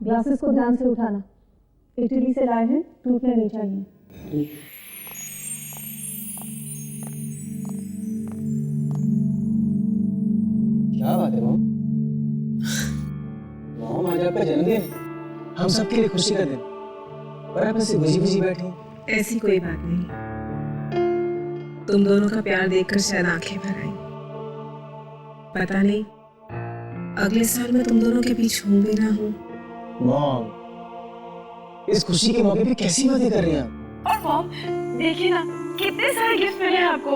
Glasses को ध्यान से उठाना, इटली से लाए हैं, टूटने नहीं चाहिए। क्या बात है मॉम? मॉम आज आपका जन्मदिन, हम सबके लिए खुशी का दिन, और आप ऐसे बुझी बुझी बैठी। ऐसी कोई बात नहीं, तुम दोनों का प्यार देखकर शायद आंखें भर आई। पता नहीं अगले साल मैं तुम दोनों के बीच हूं भी ना हूं। मॉम, इस खुशी के मौके पे कैसी बातें कर रही हैं आप? और मॉम देखिए ना, कितने सारे गिफ्ट मिले हैं आपको।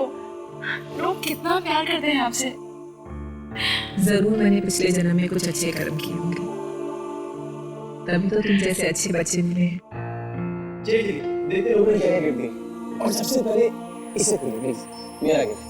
लोग कितना प्यार करते हैं आपसे। जरूर मैंने पिछले जन्म में कुछ अच्छे कर्म किए होंगे, तभी तो तुम जैसे अच्छे बच्चे मिले हैं। चलिए देखते लोगों ने क्या गिफ्ट दिया, और सबसे पहले इसे खोलो प्लीज, मेरा गिफ्ट।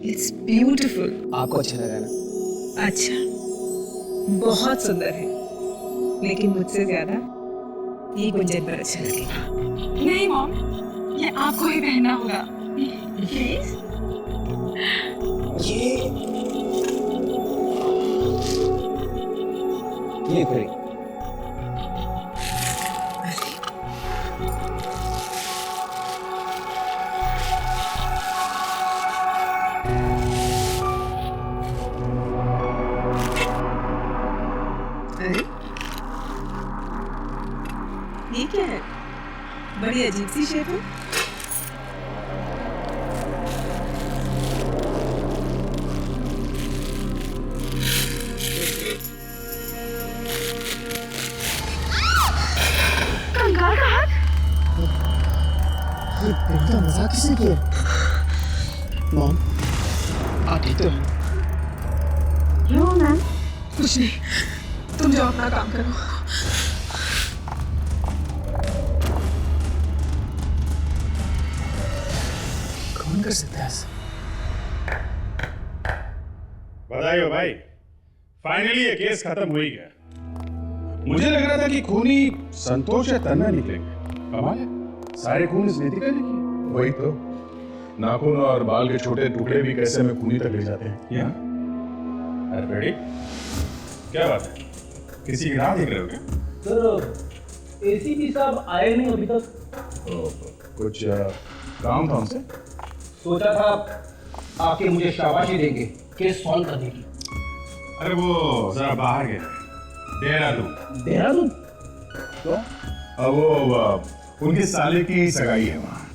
It's beautiful. आपको अच्छा लगा ना? अच्छा, बहुत सुंदर है, लेकिन मुझसे ज्यादा ये गुंजन पर अच्छा लगेगा। नहीं मॉम, ये आपको ही पहनना होगा प्लीज। ये खोलिए। अरे ये क्या है? बड़ी अजीब सी शेप है। कंगाल का हाथ। ये बेटा मजाक किसने किया? मॉम, आप ठीक तो हैं? क्यों मैम? कुछ नहीं, तुम जाओ अपना काम करो। कौन कर सकता है ऐसा? बधाई हो भाई, फाइनली ये केस खत्म हो ही गया। मुझे लग रहा था कि खूनी संतोष या तन्ना निकलेंगे। कमाल है, सारे खून इस नितिका ने किए। वही तो, नाखून और बाल के छोटे टुकड़े भी कैसे में खूनी तक ले जाते हैं। यहाँ अरे बेटी, क्या बात है, किसी की राह देख रहे हो क्या? सर एसीपी साहब आए नहीं अभी तक। कुछ काम था उनसे? सोचा था आके मुझे शाबाशी देंगे केस सॉल्व करने की। अरे वो जरा बाहर गए थे, देहरादून। देहरादून? तो वो उनके साले की सगाई है वहाँ।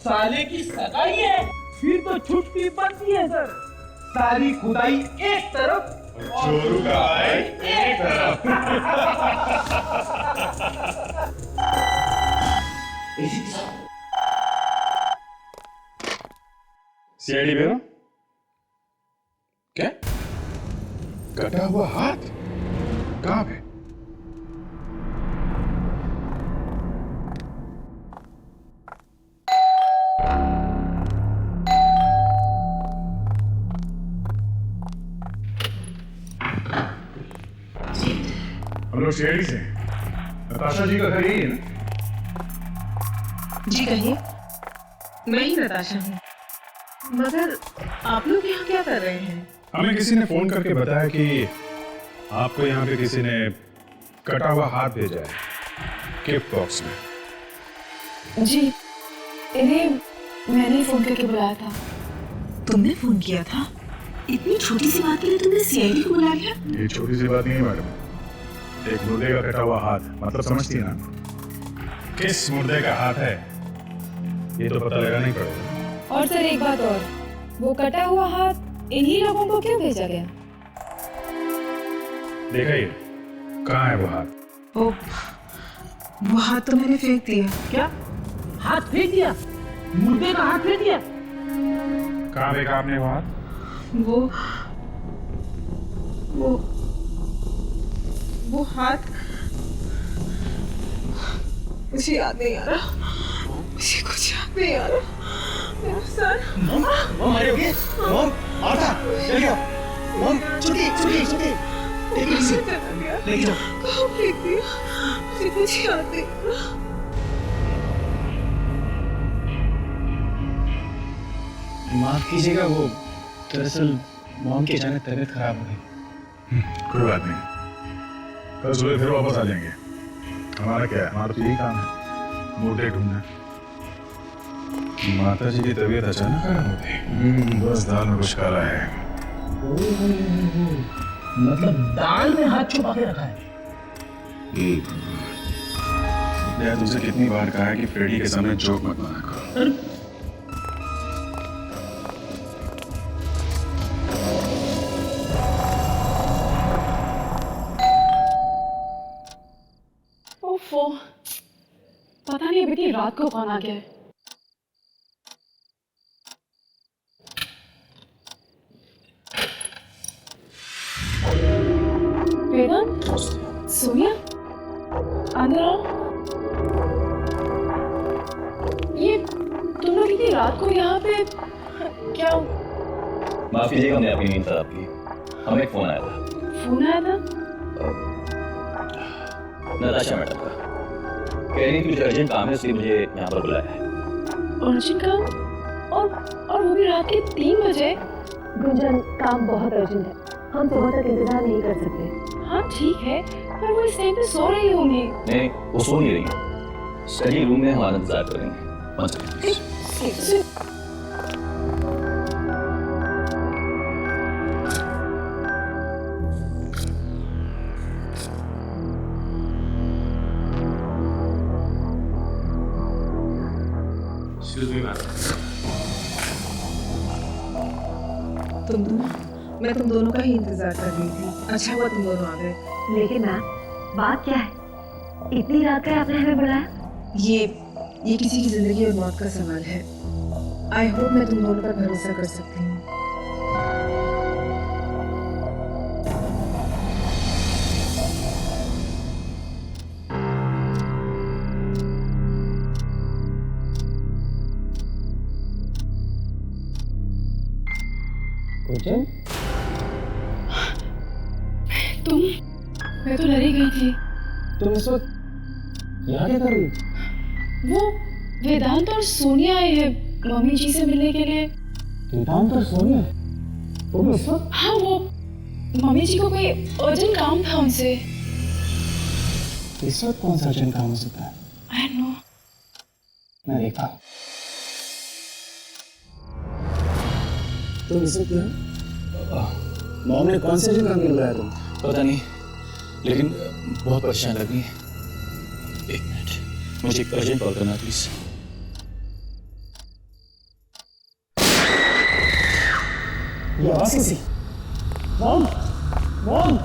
साले की सगाई है? फिर तो छुट्टी बनती है सर। सारी खुदाई एक तरफ, चोरू का भाई एक तरफ। एसीपी साहब सीआईडी ब्यूरो। क्या? कटा हुआ हाथ कहाँ पे? हम लोग सीआईडी से हैं। नताशा जी का घर यही है ना? जी कहिए। मैं ही नताशा हूँ, मगर आप लोग यहाँ क्या कर रहे हैं? हमें किसी ने फोन करके बताया कि आपको यहाँ पे किसी ने कटा हुआ हाथ भेजा है गिफ्ट बॉक्स में। जी, इन्हें मैंने ही फोन करके बुलाया था। तुमने फोन किया था? इतनी छोटी सी बात के लिए तुमने सीआईडी को बुला लिया? ये छोटी सी बात नहीं है मैडम, एक मुर्दे का कटा हुआ हाथ, मतलब समझती है ना? किस मुर्दे का हाथ है ये तो पता लगाना ही पड़ेगा। और सर एक बात और, वो कटा हुआ हाथ इन्हीं लोगों को क्यों भेजा गया? देखा ये कहाँ है वो हाथ? ओ, वो हाथ तो मैंने फेंक दिया। क्या हाथ फेंक दिया? मुर्दे का हाथ फेंक दिया? कहाँ फेंका आपने वो हाथ? वो हाथ मुझे याद नहीं आ रहा, मुझे कुछ याद नहीं आ रहा। मेरा सर। मॉम अरे ओके, मॉम आधा चल गया। मॉम छुट्टी छुट्टी छुट्टी। लेके जाओ। कहाँ फेंक दिया? मुझे याद नहीं। माफ कीजिएगा, वो दरअसल मॉम की अचानक तबीयत खराब हो गई। कोई बात नहीं, कल सुबह फिर वापस आ जाएंगे। हमारा क्या है, हमारा तो यही काम है, मुर्दे ढूंढना। माता जी की तबीयत अचानक खराब हो गई। बस दाल में कुछ काला है। मतलब दाल में हाथ छुपा के रखा है। यार तुमसे कितनी बार कहा है कि फ्रेडी के सामने जोक मत मारा करो। ओफो, पता नहीं अभी इतनी रात को कौन आ गया है। वेदांत, सोनिया, अंदर आओ। ये तुम लोग इतनी रात को यहाँ पे क्या? माफ कीजिएगा, हमने आपकी नींद खराब की। हमें एक फोन आया था। फोन आया था? नताशा मैडम का। कह रही थी कुछ अर्जेंट काम है, इसलिए मुझे यहाँ पर बुलाया है। अर्जेंट काम? और वो भी रात के 3 बजे? गुंजन, काम बहुत अर्जेंट है, हम सुबह तक इंतजार नहीं कर सकते। हाँ ठीक है, पर वो इस टाइम पे सो रही होंगी। नहीं, वो सो नहीं रही। स्टडी रूम में हमारा इंतजार करेंगे। One second please. तुम दोनों, मैं तुम दोनों का ही इंतजार कर रही थी। अच्छा हुआ तुम दोनों आ गए। लेकिन मैम, बात क्या है? इतनी रात का आपने हमें बुलाया? ये किसी की जिंदगी और मौत का सवाल है। आई होप मैं तुम दोनों पर भरोसा कर सकती हूँ। गुंजन, मैं तो डरी गई थी। तुम इस वक्त यहाँ क्या कर रही हो? वो वेदांत और सोनिया आए हैं मम्मी जी से मिलने के लिए। वेदांत और सोनिया? वो भी इस वक्त? हाँ, वो मम्मी जी को कोई अर्जेंट काम था उनसे। इस वक्त कौन सा अर्जेंट काम हो सकता है? I know. मैं देखता हूँ। तुम इस वक्त मॉम ने कौन से अर्जेंट काम के लिए बुलाया तुम? पता नहीं, लेकिन बहुत परेशान लग रही है। एक मिनट, मुझे एक अर्जेंट कॉल करना प्लीज। ये आवाज कैसी? Mom, mom!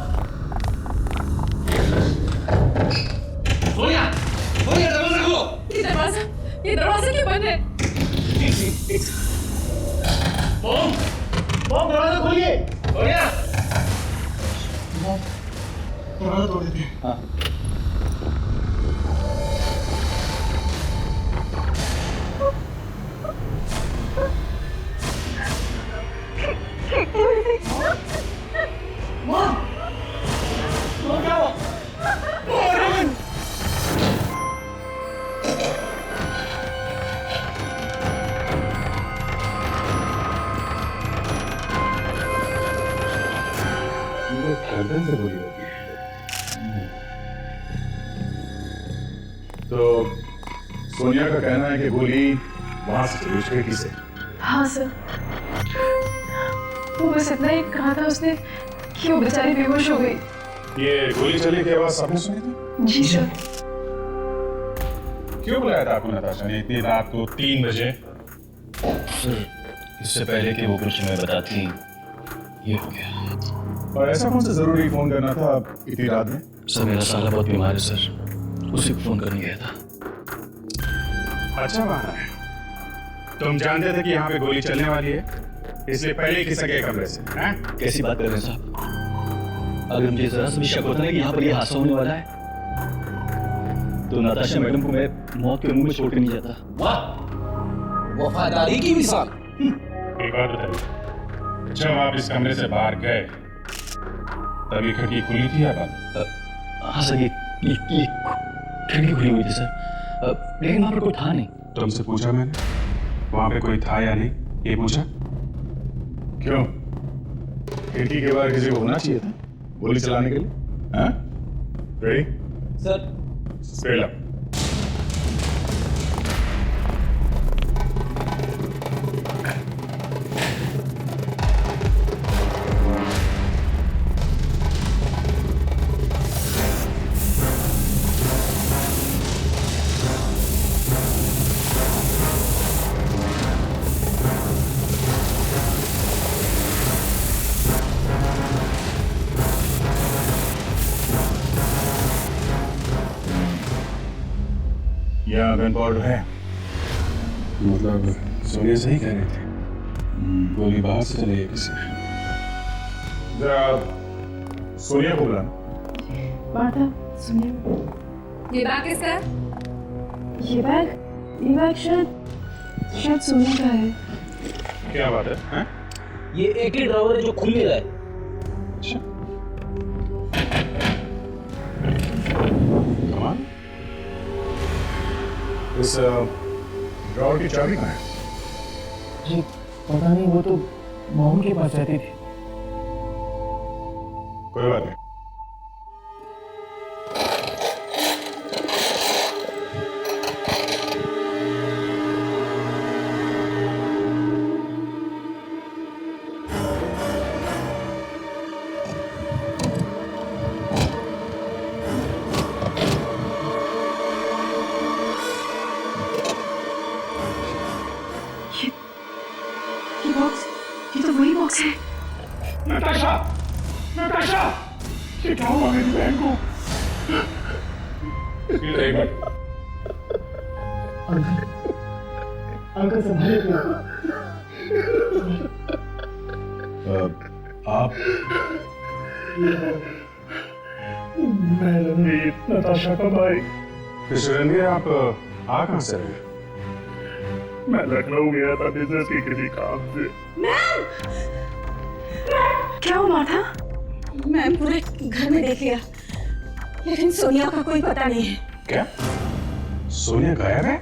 सोनिया, सोनिया दरवाजा खोलो। ये दरवाजा क्यों बंद है? मॉम, मॉम दरवाजा खोलिए। सोनिया, दरवाजा तोड़ देते हैं। हाँ। क्या हुआ? गर्दन से गोली लगी है। तो सोनिया का कहना है कि गोली वहां से चली, उसके खिसे। हाँ सर, वो बस इतना ही कहा था उसने कि वो बेचारी बेहोश हो गई। ये गोली चली की आवाज सबने सुनी थी? जी सर। क्यों बुलाया था आपको नताशा ने इतनी रात को 3 बजे? सर, इससे पहले कि वो कुछ हमें बताती, ये हो गया। और ऐसा कौन सा जरूरी फोन करना था इतनी रात में? सर, मेरा साला बहुत बीमार है सर, उसी को फोन करने गया था। अच्छा बहाना है। तुम जानते थे कि यहाँ पे गोली चलने वाली है, इसलिए पहले ही खिसक गए कमरे से, हैं? कैसी बात कर रहे हैं साहब? अगर मुझे जरा सा भी शक होता ना कि यहाँ पर ये हादसा होने वाला है, तो नताशा मैडम को मैं मौत के मुंह में छोड़ के नहीं जाता। वाह, वफादारी की मिसाल। एक बात बताइए, जब आप इस कमरे से बाहर गए तब ये खिड़की खुली थी या बंद? हाँ सर, ये खिड़की खुली हुई थी सर, लेकिन वहां पर कोई था नहीं। तुमसे पूछा मैंने वहां पे कोई था या नहीं, ये पूछा? क्यों? खिड़की के बाहर किसी को होना चाहिए था गोली चलाने के लिए? हाँ? रेडी? Sir straight up. यहाँ गन पाउडर है? मतलब सोनिया सही कह रहे थे, गोली बाहर से चली है किसी। जरा सोनिया को बुलाना। मार्था, सुनिए, ये बैग किसका है? ये बैग शायद सोनिया का है। क्या बात है? हाँ? ये एक ही ड्रावर है जो खुल नहीं रहा है। अच्छा, कमाल। इस ड्रॉवर की चाबी कहाँ है? जी पता नहीं, वो तो मोहन के पास रहती थी। कोई बात नहीं। ये बॉक्स, ये तो वही बॉक्स है। नताशा! नताशा! ये क्या हुआ मेरी बहन को? एक मिनट। अंकल संभालिए। आप मैं रणवीर, नताशा का भाई। रणवीर, आप आ कहाँ से रहे? मैं लखनऊ गया था बिजनेस के किसी काम से। क्या हुआ मार्था? मैम, पूरे घर में देख लिया, लेकिन सोनिया का कोई पता नहीं है। क्या सोनिया गायब है?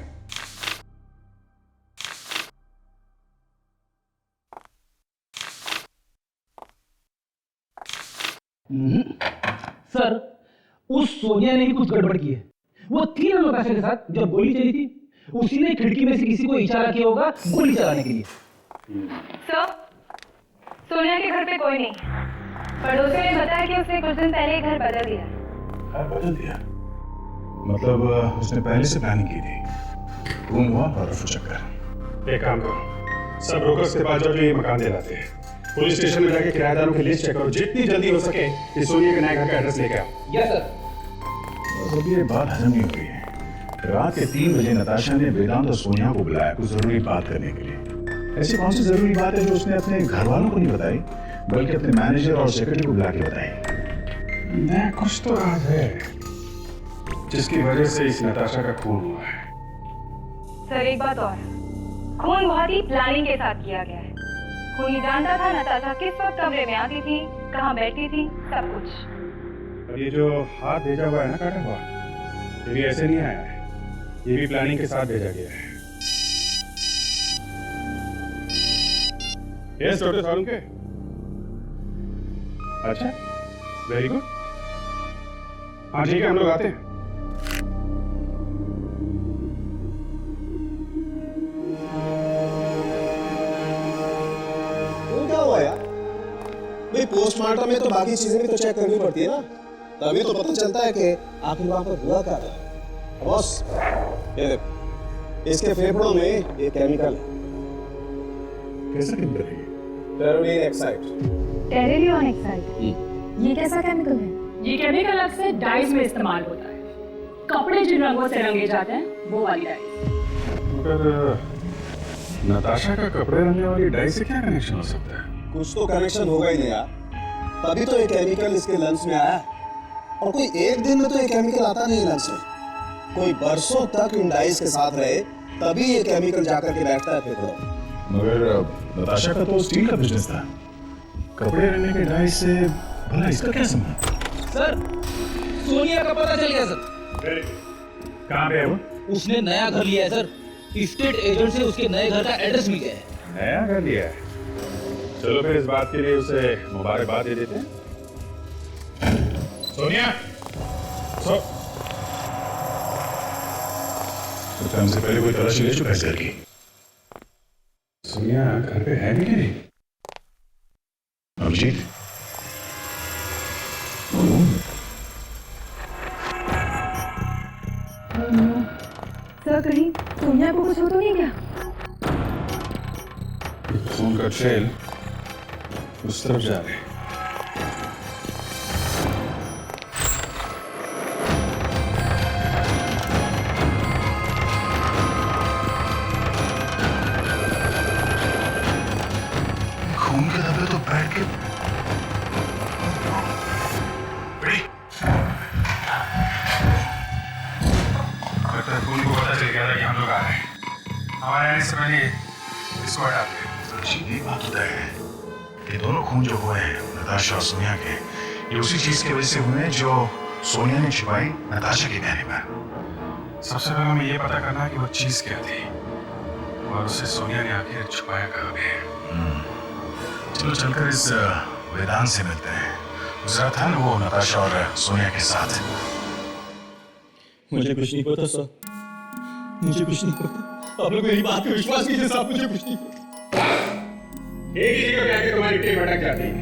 सर, उस सोनिया ने ही कुछ गड़बड़ की है। वो थी ना नताशा के साथ जब गोली चली थी, उसी ने खिड़की में से किसी को इशारा किया होगा गोली चलाने के लिए। सर, सोनिया के घर पे कोई नहीं। पड़ोसियों ने बताया कि उसने कुछ दिन पहले घर बदल दिया। घर बदल दिया? मतलब उसने पहले से प्लानिंग की थी। खून हुआ और चक्कर। एक काम करो, सब ब्रोकर्स के पास जाओ जो ये मकान दिलाते हैं। पुलिस स्टेशन में जाके किराएदारों की लिस्ट चेक करो, जितनी जल्दी हो सके इस सोनिया के नए घर का एड्रेस लेके आओ। Yes sir. अब ये बात हजम नहीं हो रही है। रात के 3 बजे नताशा ने वेदांत और सोनिया को बुलाया कुछ जरूरी बात करने के लिए। ऐसी कौन सी जरूरी बात है जो उसने अपने घर वालों को नहीं बताई, बल्कि अपने मैनेजर और सेक्रेटरी को बुला के बताई? नया कुछ तो राज है जिसकी वजह से इस नताशा का खून हुआ है। सर, एक बात और, खून बहुत ही प्लानिंग के साथ किया गया है। खूनी जानता था नताशा किस वक्त कमरे में आती थी, कहाँ बैठती थी, सब कुछ। और ये जो हाथ भेजा हुआ है ना काटा हुआ, ये भी ऐसे नहीं आया है, ये भी प्लानिंग के साथ भेजा गया है। Yes doctor Salunke. अच्छा, वेरी गुड। हाँ ठीक है, हम लोग आते हैं। क्या हुआ यार? भाई पोस्टमार्टम में तो बाकी चीजें भी तो चेक करनी पड़ती है ना, तभी तो पता चलता है कि आखिर वहां पर हुआ क्या था। बॉस, ये देख, इसके फेफड़ों में ये केमिकल है। कैसा केमिकल है? टेरोनिन एक्साइड। टेरेलियन एक्साइड, ये कैसा केमिकल है? ये केमिकल अक्सर डाइज में इस्तेमाल होता है। कपड़े जिन रंगों से रंगे जाते हैं वो वाली डाइज। मगर नताशा का कपड़े रंगने वाली डाई से क्या कनेक्शन हो सकता है? कुछ तो कनेक्शन होगा ही नहीं यार, तभी तो ये केमिकल इसके लंग्स में आया। और कोई एक दिन में तो ये केमिकल आता नहीं लंग्स में, कोई बरसों तक इन डाइज के साथ रहे तभी ये केमिकल जाकर के बैठता है फेफड़ों में। मगर नताशा का तो स्टील का बिजनेस था, कपड़े रंगने के डाई से भला इसका क्या संबंध? सर, सोनिया का पता चल गया सर। कहाँ पे है वो? उसने नया घर लिया है सर। स्टेट एजेंट से उसके नए घर का एड्रेस मिल गया है। नया कर लिया है। चलो फिर इस बात के लिए उसे मुबारकबाद दे देते हैं। सोनिया, तो हमसे पहले कोई तलाशी ले चुका है इस घर की। सोनिया घर पे है भी कि नहीं? अभिजीत, सर कहीं सोनिया को कुछ हो तो नहीं क्या? फोन का ट्रेल उस तरफ जा रहे हैं। खून के धब्बे तो बैठ के खून को पता चल गया था कि हम लोग आ रहे हैं। हमारे आने से पहले इसको हटा दे। सीधी बात होता है ये दोनों खून जो हुए हैं नताशा और सोनिया के, ये उसी चीज की वजह से हुए हैं जो सोनिया ने छिपाई नताशा के कहने पर। सबसे पहले हमें ये पता करना कि वो चीज क्या थी और उसे सोनिया ने आखिर छुपाया कहाँ पे है। चलो चलकर इस वेदांत से मिलते हैं। गुजरा था ना वो नताशा और सोनिया के साथ। मुझे कुछ नहीं पता सर, मुझे कुछ नहीं पता। आप लोग मेरी बात पे विश्वास कीजिए साहब, मुझे कुछ नहीं पता। एक ही जगह जाके तुम्हारी टीम भटक जाती है।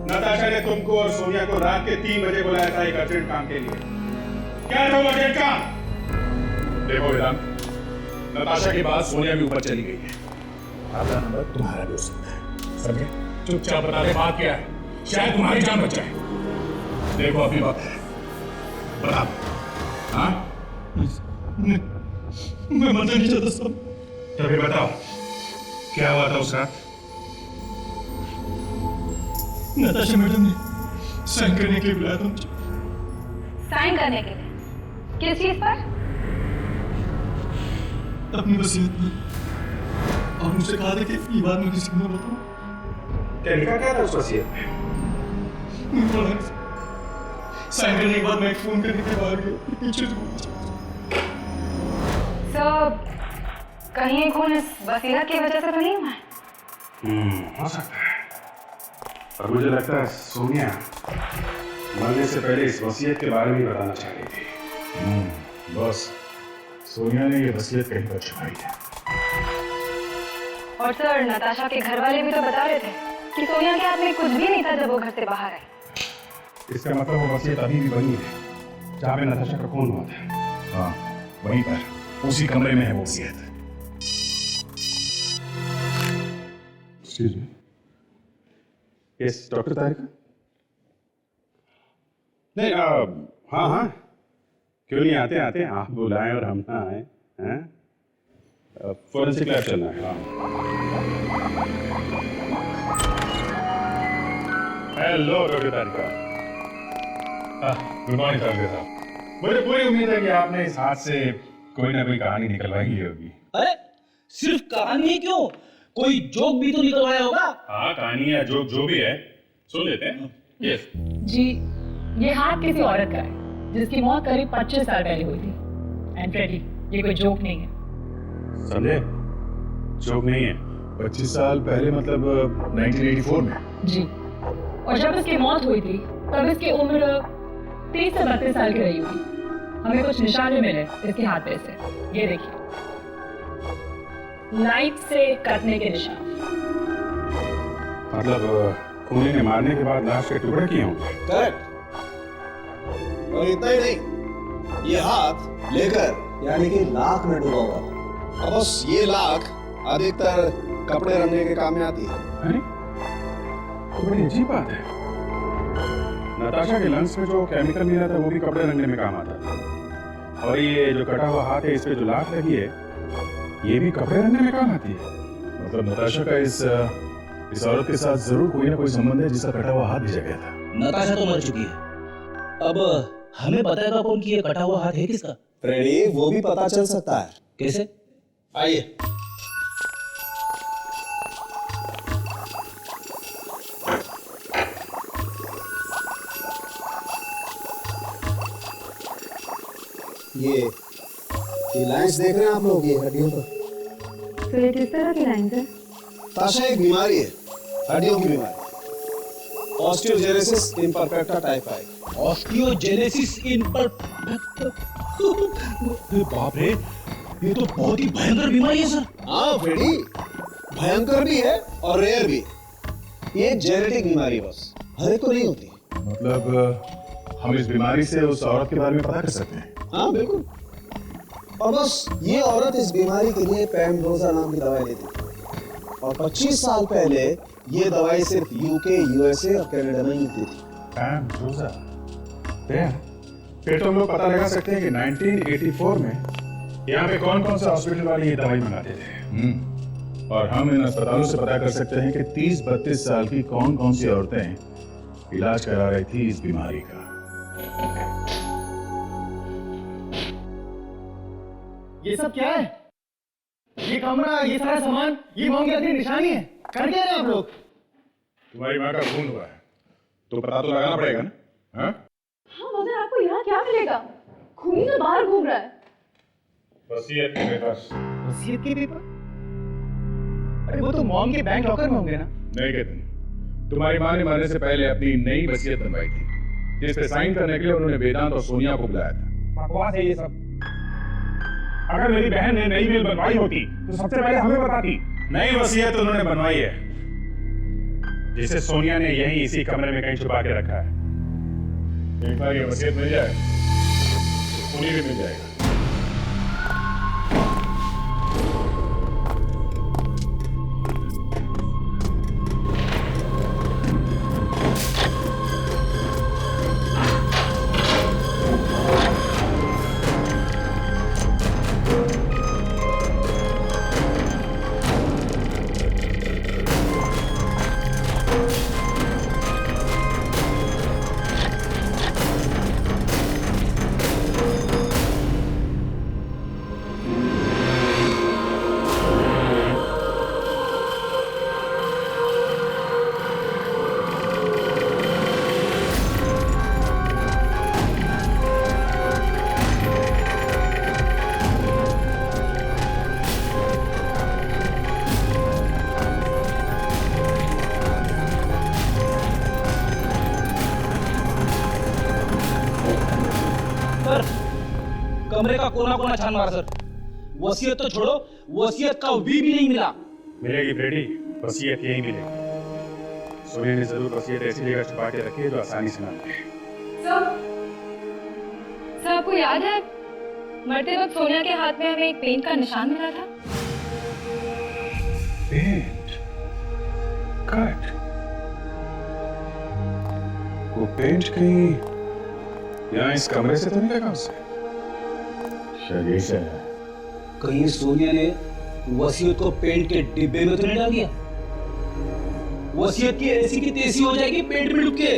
नताशा ने तुमको और सोनिया को रात के 3 बजे बुलाया था एक अर्जेंट काम के लिए। क्या था वो अर्जेंट काम? देखो वेदांत, नताशा के बाद सोनिया भी ऊपर चली गई है। अगला नंबर तुम्हारा भी हो सकता है, समझे? चुपचाप बता दे बात क्या है, शायद तुम्हारी जान बच जाए। देखो अभी वक्त है, बता दो। हाँ? मैं मरना नहीं चाहता साहब। तो फिर बताओ क्या हुआ था उस रात? नताशा मैडम ने साइन करने के लिए बुलाया था मुझे। साइन करने के लिए? किस चीज पर? अपनी वसीयत में। और मुझसे कहा था कि ये बात मैं किसी को न बताऊं। क्या लिखा क्या था उस वसीयत में? साइन करने के बाद मैं फोन करने के बाहर गया, पीछे से कहीं खून इस वसीयत की वजह से तो नहीं हुआ है? हो सकता है, पर मुझे लगता है सोनिया मरने से पहले इस वसीयत के बारे में बताना चाह रही थी। बस सोनिया ने ये वसीयत कहीं पर छुपाई है। और सर, नताशा के घर वाले भी तो बता रहे थे कि सोनिया के हाथ में कुछ भी नहीं था जब वो घर से बाहर आई। इसका मतलब वो वसीयत अभी भी बनी है जहाँ पे नताशा का खून हुआ था। हाँ, वहीं पर उसी कमरे में है वो वसीयत। एक्सक्यूज मी, यस डॉक्टर तारिका? नहीं, हाँ हाँ, क्यों नहीं आते आते, आप बुलाएं और हम ना आए हैं? फोरेंसिक लैब चलना है। हेलो डॉक्टर तारिका। गुड मॉर्निंग साहब। मुझे पूरी उम्मीद है कि आपने इस हाथ से कोई ना कोई कहानी निकलवाई ही होगी। अरे सिर्फ कहानी ही क्यों, कोई जोक भी तो निकलवाया होगा। हाँ, कहानी या जोक जो भी है सुन लेते हैं। यस जी, ये हाथ किसी औरत का है जिसकी मौत करीब 25 साल पहले हुई थी। एंड फ्रेडी, ये कोई जोक नहीं है। समझे? जोक नहीं है। 25 साल पहले मतलब 1984 में? जी, और जब इसकी मौत हुई थी तब इसकी उम्र 30 से 32 साल की रही होगी। हमें कुछ निशान भी मिले इसके हाथ पे से, ये देखिए, लाइट से कटने के निशान। मतलब खूनी ने मारने के बाद लाश के टुकड़े किए होंगे। करेक्ट। और इतना ही नहीं, ये हाथ लेकर यानी कि लाख में डूबा हुआ था। अब बस ये लाख अधिकतर कपड़े रंगने के काम में आती है। अरे तो बड़ी अजीब बात है। नताशा के लंग्स में जो केमिकल मिला था वो भी कपड़े रंगने में काम आता था, और ये जो कटा हुआ हाथ है इस पे जो लाख लगी है ये भी कपड़े रंगने में काम आती है। मतलब नताशा का इस औरत के साथ जरूर कोई ना कोई संबंध है जिसका कटा हुआ हाथ भेजा गया था। नताशा तो मर चुकी है, अब हमें बताएगा कौन कि ये कटा हुआ हाथ है किसका। फ्रेडी, वो भी पता चल सकता है। कैसे? आइए। ये लाइंस देख रहे हैं आप लोग, ये हड्डियों पर। तो ये किस तरह की लाइंस है? ताशा एक बीमारी है, हड्डियों की बीमारी, osteogenesis imperfecta type 5। Osteogenesis imperfecta. बाप रे, ये तो बहुत ही भयंकर बीमारी है सर। हाँ फ्रेडी, भयंकर भी है और रेयर भी। ये जेनेटिक बीमारी है, बस हर एक को नहीं होती। मतलब हम इस बीमारी से उस औरत के बारे में पता कर सकते हैं? हाँ बिल्कुल। और बस ये औरत इस बीमारी के लिए पैमडोजा नाम की दवाई लेती थी और 25 साल पहले ये दवाई सिर्फ यूके, यूएसए और कनाडा में मिलती थी। पैमडोजा। फिर तो हम लोग पता लगा सकते हैं कि 1984 में यहाँ पे कौन कौन से हॉस्पिटल वाले ये दवाई मंगाते थे। और हम इन अस्पतालों से पता कर सकते हैं कि 30-32 साल की कौन कौन सी औरतें इलाज करा रही थी इस बीमारी का। ये सब क्या है? ये कमरा, ये सारा सामान, ये मोम की लकड़ी निशानी है। कर क्या रहे हैं आप लोग? तुम्हारी माँ का खून हुआ है तो पता तो लगाना पड़ेगा ना? हाँ? हाँ मगर आपको यहाँ क्या मिलेगा? खूनी तो बाहर घूम रहा है। वसीयत के पेपर्स। वसीयत के पेपर? अरे वो तो मॉम के बैंक लॉकर में होंगे ना? नहीं कहते, तुम्हारी माँ ने मरने से पहले अपनी नई वसीयत बनवाई थी जिस पे साइन करने के लिए उन्होंने वेदांत और सोनिया को बुलाया था। बकवास है ये सब। अगर मेरी बहन ने नई विल बनवाई होती तो सबसे पहले हमें बताती। नई वसीयत उन्होंने बनवाई है जिसे सोनिया ने यहीं इसी कमरे में कहीं छुपा के रखा है। एक बार ये वसीयत मिल जाए तो खूनी भी मिल जाएगा। कमरे का कोना कोना छान मारा सर। वसीयत तो छोड़ो, वसीयत का वी भी नहीं मिला। मिलेगी फ्रेडी, वसीयत यही मिलेगी। सोनिया ने जरूर वसीयत ऐसी जगह छुपा के रखी है जो आसानी से ना मिले। सर आपको याद है मरते वक्त सोनिया के हाथ में हमें एक पेंट का निशान मिला था? पेंट? करेक्ट। वो पेंट कहीं यहाँ इस कमरे से तो नहीं लगा उससे? शायद यही से है। कहीं सोनिया ने वसीयत को पेंट के डिब्बे में तो नहीं डाल दिया? वसीयत की ऐसी की तैसी हो जाएगी पेंट में डूब के।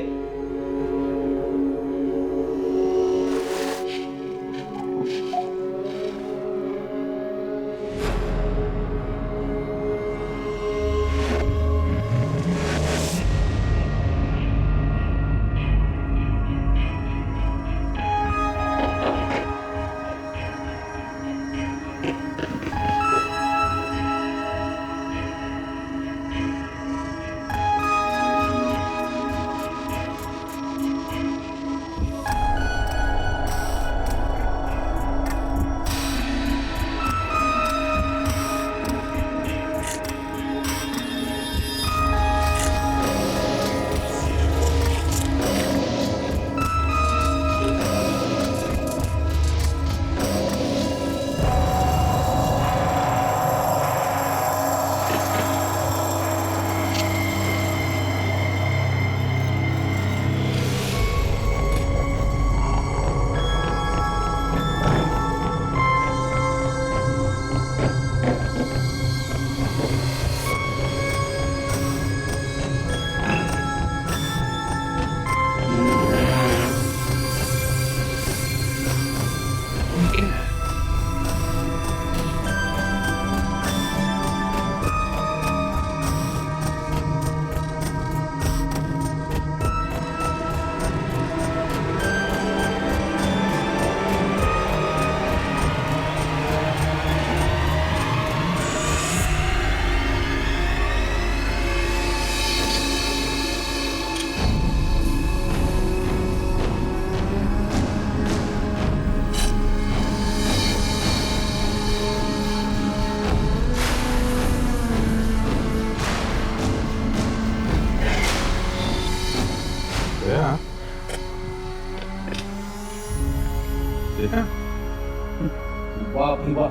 देखो,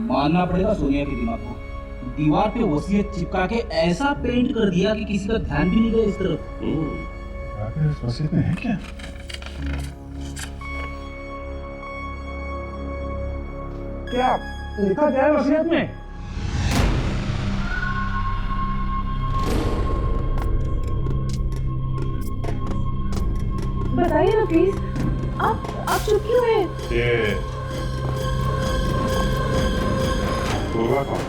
मानना पड़ेगा सोनिया के दिमाग को। दीवार पे वसीयत चिपका के ऐसा पेंट कर दिया कि किसी का ध्यान भी नहीं गया इस तरफ। आखिर इस वसीयत में है क्या? क्या लिखा क्या है वसीयत में? बताइए ना प्लीज, आप चुप क्यों हैं? ये पूर्वा कौन है?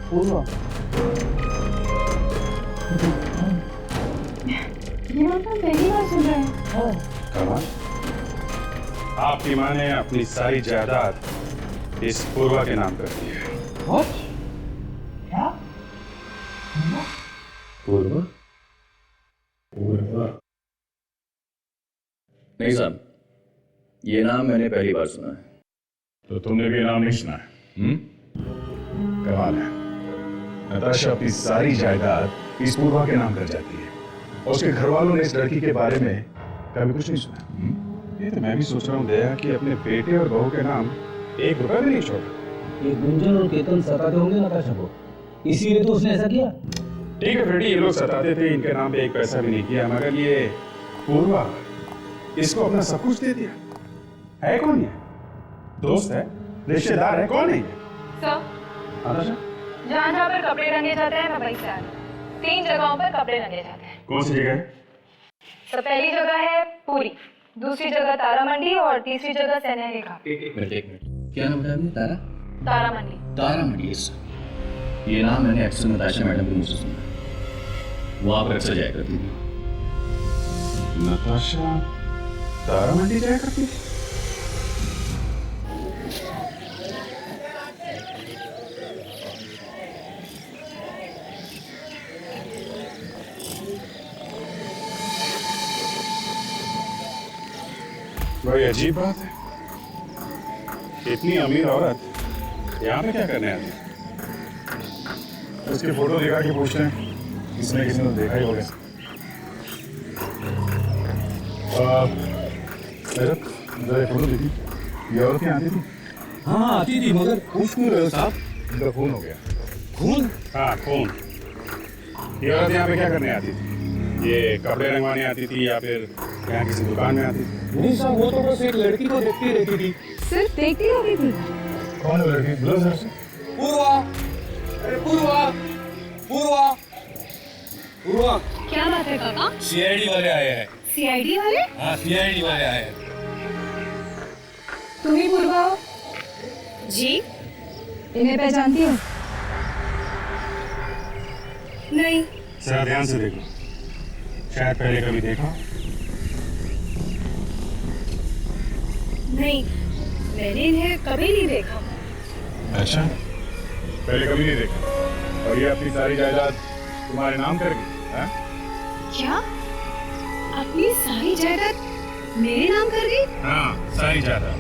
पूर्वा? ये नाम तो पहली बार सुन रहे हैं। कमाल, आपकी माँ ने अपनी सारी जायदाद इस पूर्वा के नाम कर दी है। क्या? पूर्वा? पूर्वा? नहीं साहब, ये नाम मैंने पहली बार सुना है। तो तुमने भी नाम नहीं सुना है? कमाल है, नताशा अपनी सारी जायदाद इस पूर्वा के नाम कर जाती है और उसके घर वालों ने इस लड़की के बारे में कभी कुछ नहीं सुना। ये तो मैं भी सोच रहा हूँ दया कि अपने बेटे और बहू के नाम 1 रुपया भी नहीं छोड़ा। ये गुंजन और केतन सताते होंगे नताशा को, इसीलिए तो उसने ऐसा किया। ठीक है फ्रेडी, ये लोग सताते थे, इनके नाम पे 1 पैसा भी नहीं किया, मगर ये पूर्वा इसको अपना सब कुछ दे दिया। है कौन ये? दोस्त है, रिश्तेदार है, कौन है ये? सर, जहाँ जहाँ पर कपड़े रंगे जाते हैं मैं वहीं से आ रही हूँ। 3 जगहों पर कपड़े रंगे जाते हैं। कौन सी जगह है? तो पहली जगह है पूरी, दूसरी जगह तारा मंडी और तीसरी जगह सनहरी घाट। एक मिनट, क्या नाम बताया आपने? तारा? तारा मंडी। तारा मंडी, यस। ये नाम मैंने अक्सर नताशा मैडम के मुंह से सुना। वो आप अक्सर जाया करती थी। नताशा तारा मंडी जाया करती थी? बड़ी अजीब बात है, इतनी अमीर औरत यहाँ पे क्या करने आती है? उसकी फोटो दिखा के पूछते हैं, किसी ने देखा ही होगा। जरा फोटो देखी, ये औरत यहाँ आती थी? हाँ आती थी, मगर पूछ क्यों रहे हो साहब? इनका खून हो गया। खून? हाँ खून। ये औरत यहाँ पे क्या करने आती थी? ये कपड़े रंगवाने आती थी या फिर यहाँ किसी दुकान में आती थी? नहीं साहब, वो तो बस एक लड़की को देखती रहती थी। सिर्फ देखती होगी थी। कौन है लड़की? बुला जरा से। पूर्वा, अरे पूर्वा, पूर्वा, पूर्वा। क्या बात है काका? सीआईडी वाले आए हैं। सीआईडी वाले? हाँ सीआईडी वाले आए हैं। तुम ही पूर्वा हो? जी इन्हें पहचानती हो? नहीं। जरा ध्यान से देखो, शायद पहले कभी देखा। नहीं, मैंने इन्हें कभी नहीं देखा। अच्छा, पहले कभी नहीं देखा और ये अपनी सारी जायदाद तुम्हारे नाम कर गई? हाँ? क्या? अपनी सारी जायदाद मेरे नाम कर दी? हाँ, सारी जायदाद,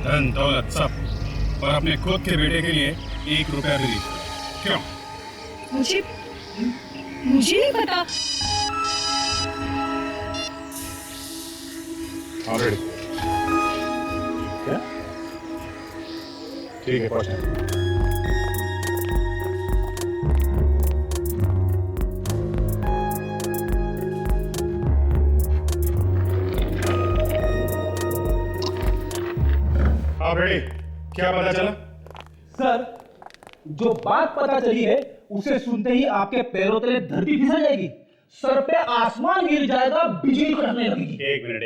धन दौलत सब, और अपने खुद के बेटे के लिए 1 रुपया भी नहीं छोड़ा। क्यों? मुझे नहीं पता। ऑलरेडी क्या? ठीक है, पहुंच गए। ऑलरेडी क्या पता चला? सर, जो बात पता चली है उसे सुनते ही आपके पैरों तले धरती फिसल जाएगी, सर पे आसमान गिर जाएगा, बिजली कड़कने लगेगी। एक मिनट,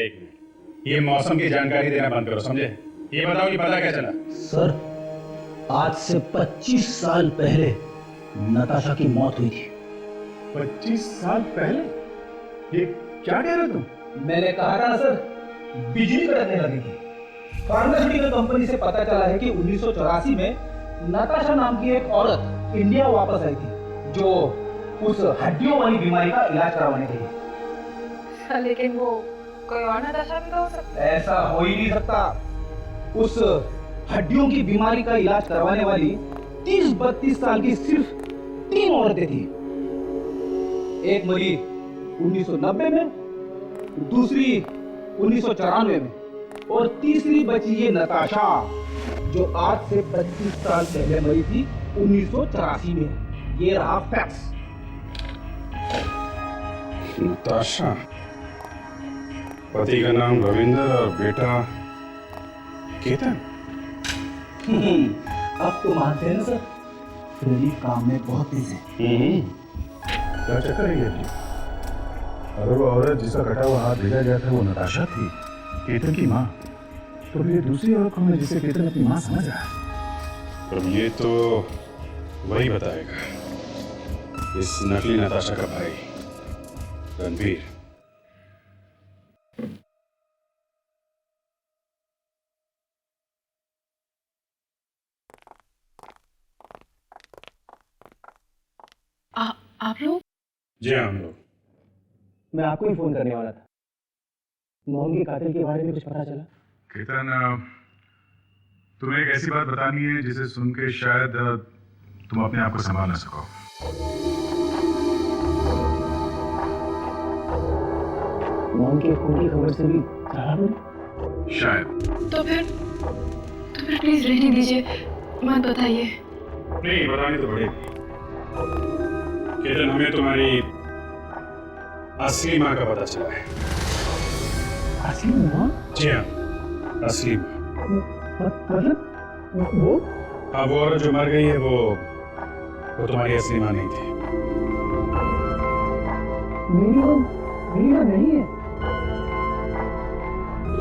ये मौसम की जानकारी देना बंद करो, समझे? ये बताओ कि पता क्या चला? सर, आज से 25 साल पहले नताशा की मौत हुई थी। 25 साल पहले? ये क्या कह रहे हो तुम? मैंने कहा था ना सर, बिजली कड़कने लगेगी। फार्मास्यूटिकल कंपनी से पता चला है कि 1984 में नताशा नाम की एक औरत इंडिया वापस आई थी, जो उस हड्डियों वाली बीमारी का इलाज करवाने के लिए। लेकिन वो कोई और नताशा भी तो हो सकता है। ऐसा हो ही नहीं सकता। उस हड्डियों की बीमारी का इलाज करवाने वाली 30-32 साल की सिर्फ 3 औरतें थी। एक मरी 1990 में, दूसरी 1994 में और तीसरी बची ये नताशा जो आज से 25 साल पहले मरी थी 1984 में। ये रहा फैक्स। नताशा, पति का नाम रविंद्र और बेटा केतन। अब तो मानते हैं ना सर, दिलीप काम में बहुत तेज है। क्या चक्कर है ये? अगर वो औरत जिसका कटा हुआ हाथ भेजा गया था वो नताशा थी, केतन की माँ, तो फिर ये दूसरी औरत कौन है जिसे केतन अपनी माँ समझ रहा है? अब ये तो वही बताएगा, इस नकली नताशा का भाई रणवीर। आप लोग? जी हाँ, हम लोग। मैं आपको ही फोन करने वाला था। मोहन के कातिल के बारे में कुछ पता चला? केतन, तुम्हें एक ऐसी बात बतानी है जिसे सुन के शायद तुम अपने आप को संभाल ना सको। मोहन के खून की खबर से भी ज्यादा बड़ी? शायद। तो फिर प्लीज रहने दीजिए, मत बताइए। नहीं, बतानी तो पड़ेगी। केतन, हमें तुम्हारी असली माँ का पता चला है। असली माँ? जी हाँ, असली माँ। मतलब वो? हाँ, वो औरत जो मर गई है वो तुम्हारी असली माँ नहीं थी। मेरी माँ नहीं है?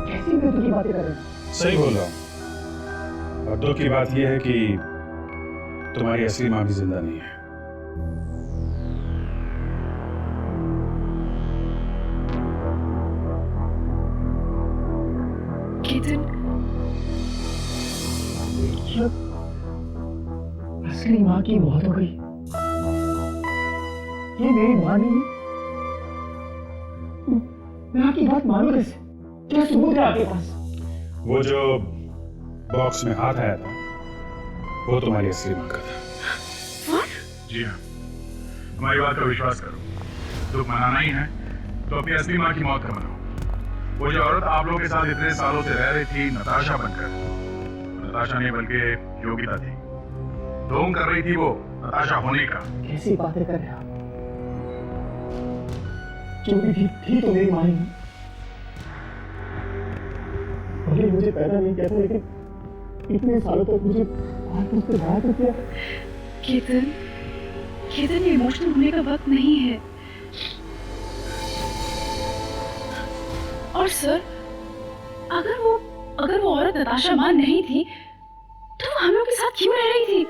कैसी मृत्यु की बातें कर रहे हैं? सही बोल रहा हूँ। और दुख की बात यह है कि तुम्हारी असली माँ भी जिंदा नहीं है। असली माँ की मौत हो गई। ये मेरी माँ नहीं है। मैं आपकी बात मानूं कैसे? क्या सबूत है आपके पास? वो जो बॉक्स में हाथ आया था वो तुम्हारी असली माँ का था। जी हाँ, हमारी बात का विश्वास करो। दुख मनाना ही है तो अपनी असली माँ की मौत का मनाओ। वो जो औरत आप लोगों के साथ इतने सालों से रह रही थी नताशा बनकर, नताशा नहीं बल्कि योगिता थी। ढोंग कर रही थी वो नताशा होने का। कैसी बातें कर रहे हैं आप? जो भी थी तो मेरी माँ ही। भले मुझे पैदा नहीं किया था, लेकिन इतने सालों तक मुझे से बड़ा तो किया। केतन, ये इमोशनल होने का वक्त नहीं है। और सर, अगर वो औरत नताशा माँ नहीं थी तो वो हम लोग के साथ क्यों रह रही थी?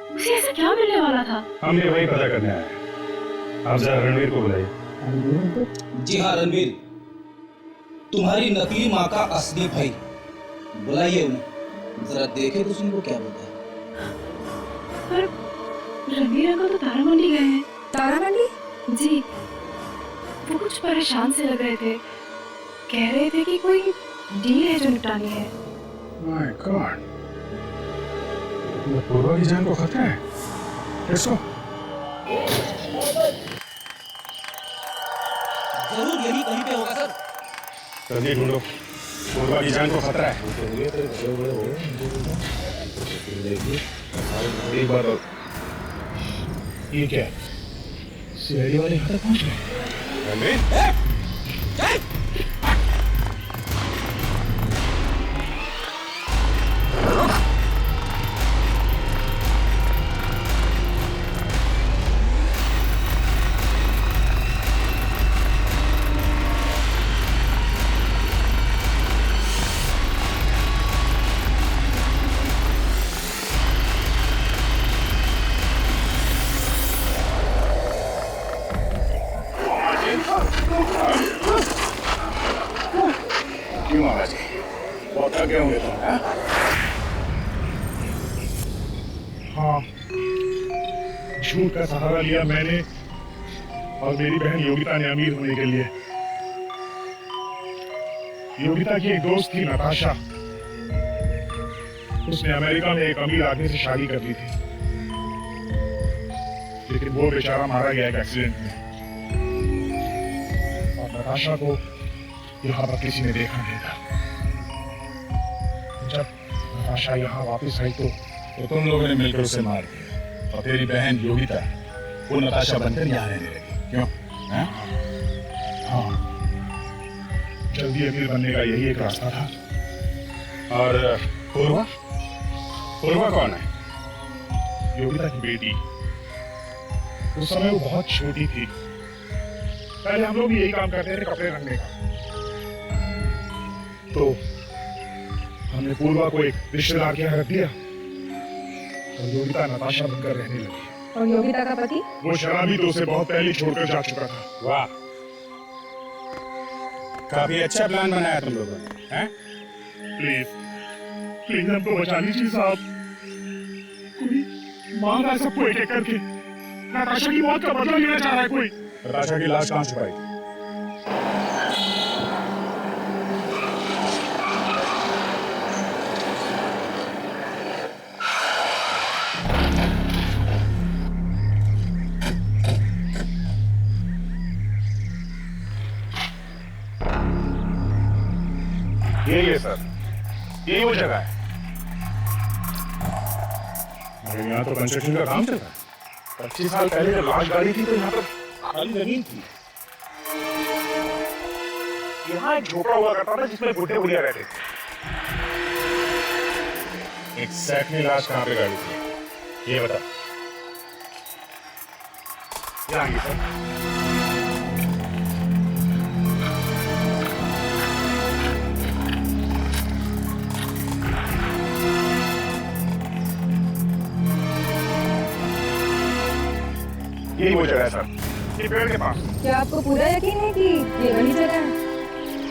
उसे ऐसा क्या मिलने वाला था? हमने वही पता करने आए हैं। आप जरा रणवीर को बुलाइए। जी हाँ रणवीर, तुम्हारी नकली माँ का असली भाई, बुलाइए उन्हें, जरा देखे तो सुन वो क्या बोलता है। पर रणवीर अंकल तो तारा मंडी गए हैं। तारा मंडी? जी, वो कुछ परेशान से लग रहे थे। कह रहे थे कि कोई डील है जो निपटानी है। माय गॉड, पूर्वा की जान को खतरा है। इसको जरूर यही कहीं पे होगा सर। जल्दी ढूंढो, पूर्वा की जान को खतरा है। एक बात और, ये क्या सीआईडी वाले यहाँ तक पहुँच गए? क्यों महाराज जी, बहुत थक गए होंगे तुम? हाँ, झूठ का सहारा लिया मैंने और मेरी बहन योगिता ने अमीर होने के लिए। योगिता की एक दोस्त थी नताशा, उसने अमेरिका में एक अमीर आदमी से शादी कर ली थी, लेकिन वो बेचारा मारा गया एक एक्सीडेंट में। और नताशा को यहाँ पर किसी ने देखा नहीं था। जब नताशा यहाँ वापस आई तो तुम लोगों ने मिलकर उसे मार दिया और तेरी बहन योगिता वो नताशा बनकर यहाँ रहने लगी। क्यों? हाँ? जल्दी अमीर बनने का यही एक रास्ता था। और पूर्वा पूर्वा कौन है? योगिता की बेटी। उस समय वो बहुत छोटी थी। पहले हम लोग भी यही काम करते थे, कपड़े रंगने का। तो हमने पूर्वा को एक रिश्तेदार के यहाँ रख दिया और योगिता नताशा बनकर रहने लगी। और योगिता का पति? वो शराबी तो उसे बहुत पहले छोड़कर जा चुका था। वाह, काफी अच्छा प्लान बनाया तुम लोगों ने, हैं? प्लीज प्लीज हमको बचा लीजिए साहब। कोई मांग रहा है सबको एक एक करके। नताशा की मौत का बदला लेना चाह रहा है कोई। नताशा की लाश कहाँ छुपाई थी? ये सर, यही वो जगह है। यहाँ तो कंस्ट्रक्शन का काम चल रहा है। 25 साल पहले जब लाश गाड़ी थी तो यहाँ पर खाली जमीन थी। यहाँ एक झोपड़ा हुआ करता था जिसमें बुढ़े बुढ़िया रहते थे। एग्जैक्टली लाश कहाँ पे गाड़ी थी ये बता। यहाँ सर। यही वो जगह है सर, ये पेड़ के पास। क्या आपको पूरा यकीन है कि ये वही जगह है?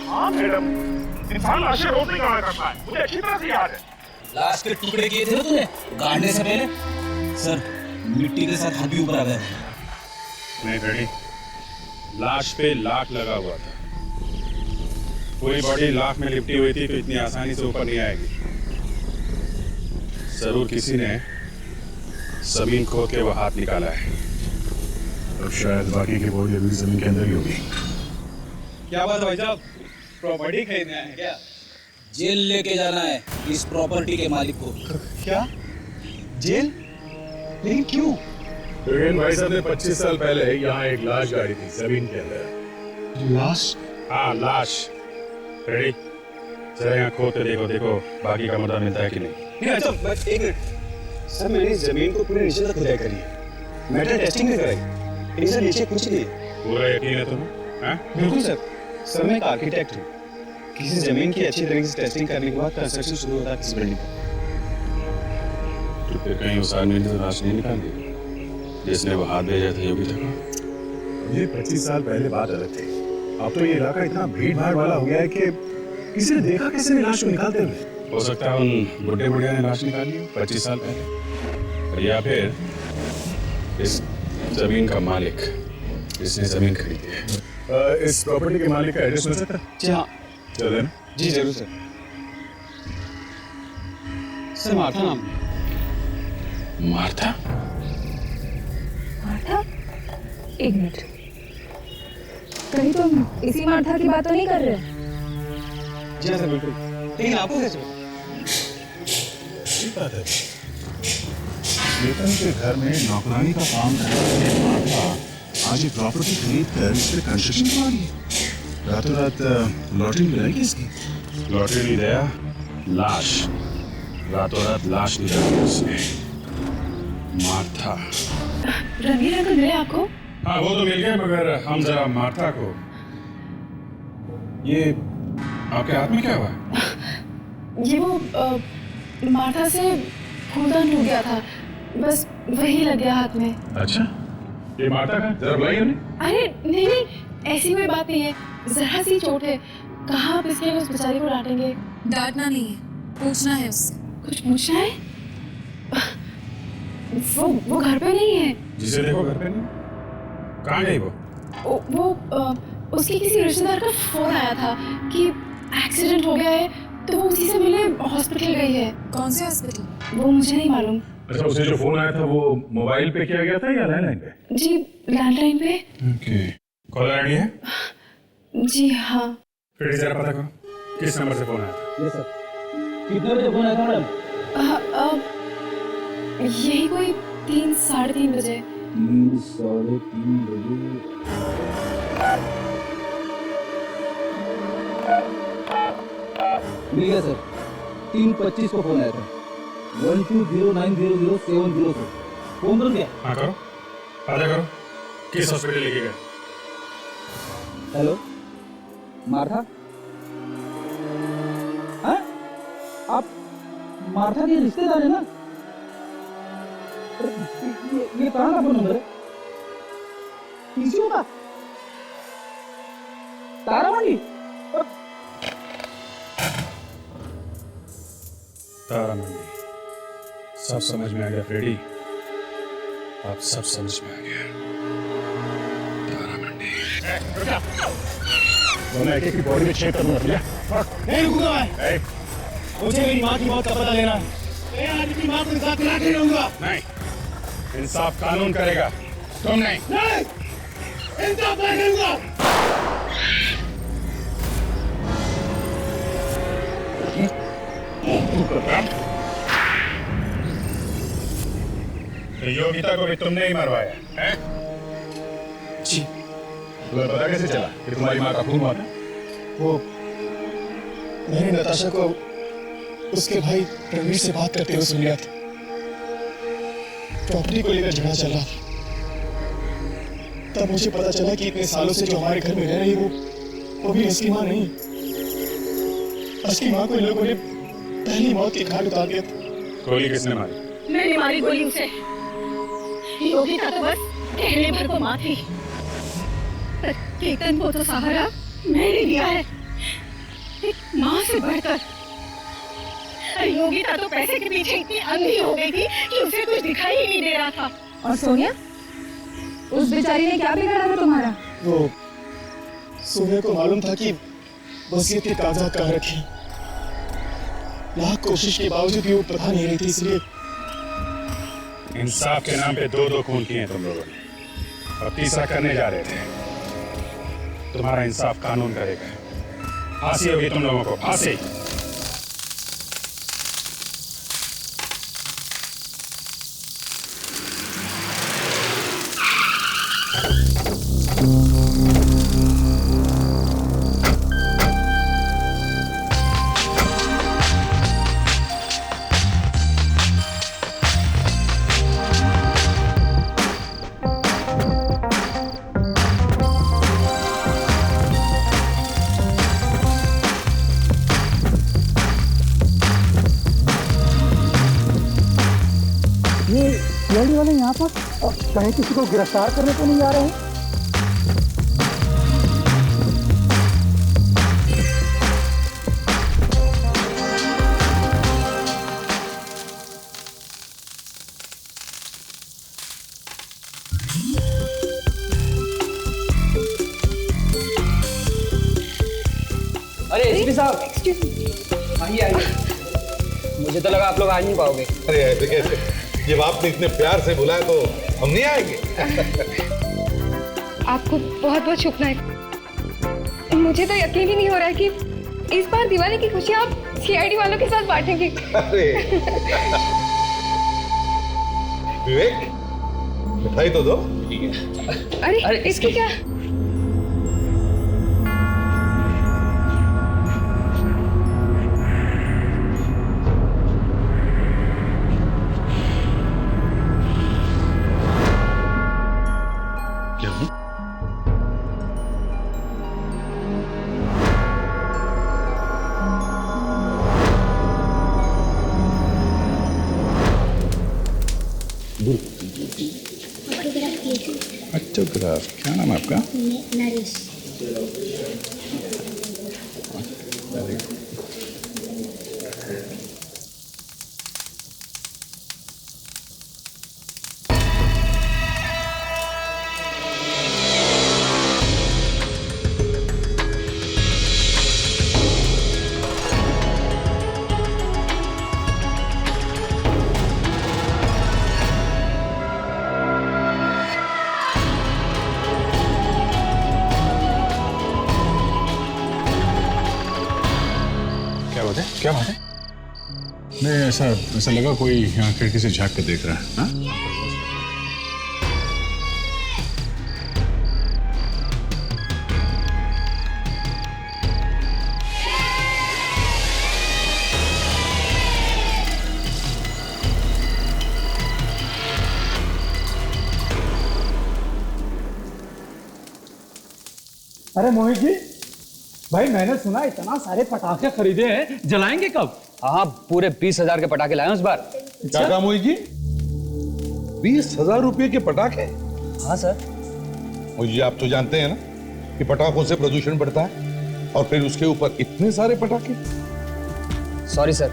हाँ मैडम, इंसान लाशें रोज नहीं गाड़ा करता है, मुझे अच्छी तरह से याद है। लाश के टुकड़े किए थे ना तूने गाड़ने से पहले? सर मिट्टी के साथ हाथ भी ऊपर आ गए। नहीं रेडी, लाश पे लाख लगा हुआ था। पूरी बॉडी लाख में लिपटी हुई थी तो इतनी आसानी से ऊपर नहीं आएगी। जरूर किसी ने जमीन खोद के वो हाथ निकाला है। अब शायद बाकी की बॉडी अभी जमीन के अंदर ही होगी। क्या बात है भाई साहब, प्रॉपर्टी खरीदना है क्या? जेल लेके जाना है इस प्रॉपर्टी के मालिक को। क्या? जेल? लेकिन क्यों? लेकिन भाई साहब ने 25 साल पहले यहाँ एक लाश गाड़ी थी जमीन के अंदर। लाश? हाँ लाश। रेडी, जरा यहाँ खोद के देखो, देखो बाकी का मुद्दा मिलता है कि नहीं। अच्छा बस एक मिनट सर, मैंने इस जमीन को पूरे नीचे तक खुदाई करी है, मेटल टेस्टिंग भी कराई, लेकिन सर नीचे कुछ नहीं है। पूरा यकीन है तुम्हें? बिल्कुल सर। सर मैं एक आर्किटेक्ट हूँ, किसी जमीन की अच्छी तरीके से टेस्टिंग करने के बाद कंस्ट्रक्शन शुरू होता है किसी बिल्डिंग का। तो फिर कहीं उस आदमी ने तो लाश नहीं निकाल दी जिसने वो हाथ भेजा था योगिता को? ये 25 साल पहले बात अलग थी। अब तो ये इलाका इतना भीड़ भाड़ वाला हो गया है कि किसी ने देखा किसी ने लाश को निकालते हुए। हो सकता है उन बुढ़े बुढ़िया ने लाश निकाली 25 साल पहले, या फिर इस जमीन का मालिक जिसने जमीन खरीदी है। इस प्रॉपर्टी के मालिक का एड्रेस मिल सकता है? जी हाँ। चले ना? जी जरूर सर। सर मार्था नाम। मार्था? मार्था? एक मिनट, कहीं तुम इसी मार्था की बात तो नहीं कर रहे? जी हाँ सर बिल्कुल, लेकिन आपको कैसे? ठीक बात है। श्वेतन के घर में नौकरानी का काम करने वाली मार्था आज ये प्रॉपर्टी खरीद कर इस पे कंस्ट्रक्शन करवा रही है। रातों रात लॉटरी मिलेगी इसकी। लॉटरी नहीं दिया, लाश। रातों रात लाश निकाली उसने। मार्था। रणवीर अंकल मिले आपको? हाँ वो तो मिल गए, मगर हम जरा मार्था को। ये आपके हाथ में क्या हुआ? ये वो मार्था से खूनदान टूट गया था, बस वही लग गया हाथ में। अच्छा, ये मार्था का जरा बुलाइए उन्हें। अरे नहीं नहीं, ऐसी कोई बात नहीं है, जरा सी चोट है। कहाँ आप इसके लिए उस बेचारी को डांटेंगे? डांटना नहीं है, पूछना है उससे। कुछ पूछना है? वो घर पे नहीं है। जिसे देखो घर पे नहीं, कहाँ गई वो? उसके किसी रिश्तेदार का फोन आया था कि एक्सीडेंट हो गया है, तो वो उसी से मिले हॉस्पिटल गई है। कौन से हॉस्पिटल? वो मुझे नहीं मालूम। अच्छा, उसे जो फोन आया था वो मोबाइल पे किया गया था या लैंडलाइन पे? जी लैंडलाइन पे। ओके, कॉलर आईडी है? जी हाँ। फिर जरा पता करो किस नंबर से फोन आया था। Yes sir. कितने बजे फोन आया था मैडम? यही कोई 3 साढ़े 3 बजे। 3 साढ़े 3 बजे। मिल गया सर। 3:25 को फोन आया था। 12090070 से फोन कर दिया। हाँ करो, आजा करो। किस हॉस्पिटल लेके गए? हेलो मार्था, हाँ आप मार्था के रिश्तेदार है ना? ये कहाँ का फोन नंबर है? पीसीओ का? तारामंडी? तारामंडी। सब समझ में आ गया फ्रेडी, अब सब समझ में आ गया। तारामंडी। मैं एक की बॉडी में चेक करूंगा भैया। नहीं रुकूंगा मैं। मुझे मेरी माँ की मौत का पता लेना है। मैं आज की माँ को इंसाफ दिला के रहूंगा। नहीं, इंसाफ कानून करेगा, तुम नहीं। नहीं, इंसाफ मैं करूंगा। तो योगिता को भी तुमने ही मरवाया है? जी। तुम्हें पता कैसे चला कि तुम्हारी माँ का खून हुआ था? वो मैंने नताशा को उसके भाई रणवीर से बात करते हुए सुन लिया था। प्रॉपर्टी को लेकर झगड़ा चल रहा था। तब मुझे पता चला कि इतने सालों से जो हमारे घर में रह रही वो भी असली माँ नहीं। असली माँ को इन लोगों ने पहली मौत की घाट उतार दिया था। गोली किसने मारी? मैंने मारी गोली उसे। योगिता तो बस कहने भर को माँ थी, पर केतन को तो सहारा मैंने दिया है, एक माँ से बढ़कर। योगिता तो पैसे के पीछे इतनी अंधी हो गई थी कि उसे कुछ दिखाई ही नहीं दे रहा था। और सोनिया, उस बेचारी ने क्या बिगाड़ा था तुम्हारा? वो सोनिया को मालूम था कि वसीयत के कागजात कहाँ रखे। लाख कोशिश के बावजूद भी वो पता नहीं रही थी, इसलिए इंसाफ के नाम पे 2-2 खून किए तुम लोगों ने, और तीसरा करने जा रहे थे। तुम्हारा इंसाफ कानून करेगा। फांसी होगी तुम लोगों को, फांसी। सीआईडी वाले यहाँ पर कहीं किसी को गिरफ्तार करने को नहीं आ रहे हैं? अरे एसपी साहब, आइए आइए। मुझे तो लगा आप लोग आ नहीं पाओगे। अरे ऐसे कैसे, जब आपने इतने प्यार से बुलाया तो हम नहीं आएंगे। आपको बहुत बहुत शुक्रिया। मुझे तो यकीन ही नहीं हो रहा है कि इस बार दिवाली की खुशी आप सीआईडी वालों के साथ बांटेंगे। अरे विवेक, मिठाई तो दो। अरे इसकी क्या? ऑटोग्राफ। क्या नाम है आपका? नरेश। क्या बात है? नहीं, ऐसा लगा कोई यहाँ खिड़की से झांक के देख रहा है। हाँ? अरे मोहित जी, भाई मैंने सुना इतना सारे पटाखे खरीदे हैं, जलाएंगे कब? हाँ, पूरे 20,000 के पटाखे लाए हैं इस बार। क्या कहा मोहित जी? 20,000 रुपए के पटाखे? हाँ सर। मोहित जी, आप तो जानते हैं ना कि पटाखों से प्रदूषण बढ़ता है, और फिर उसके ऊपर इतने सारे पटाखे। सॉरी सर,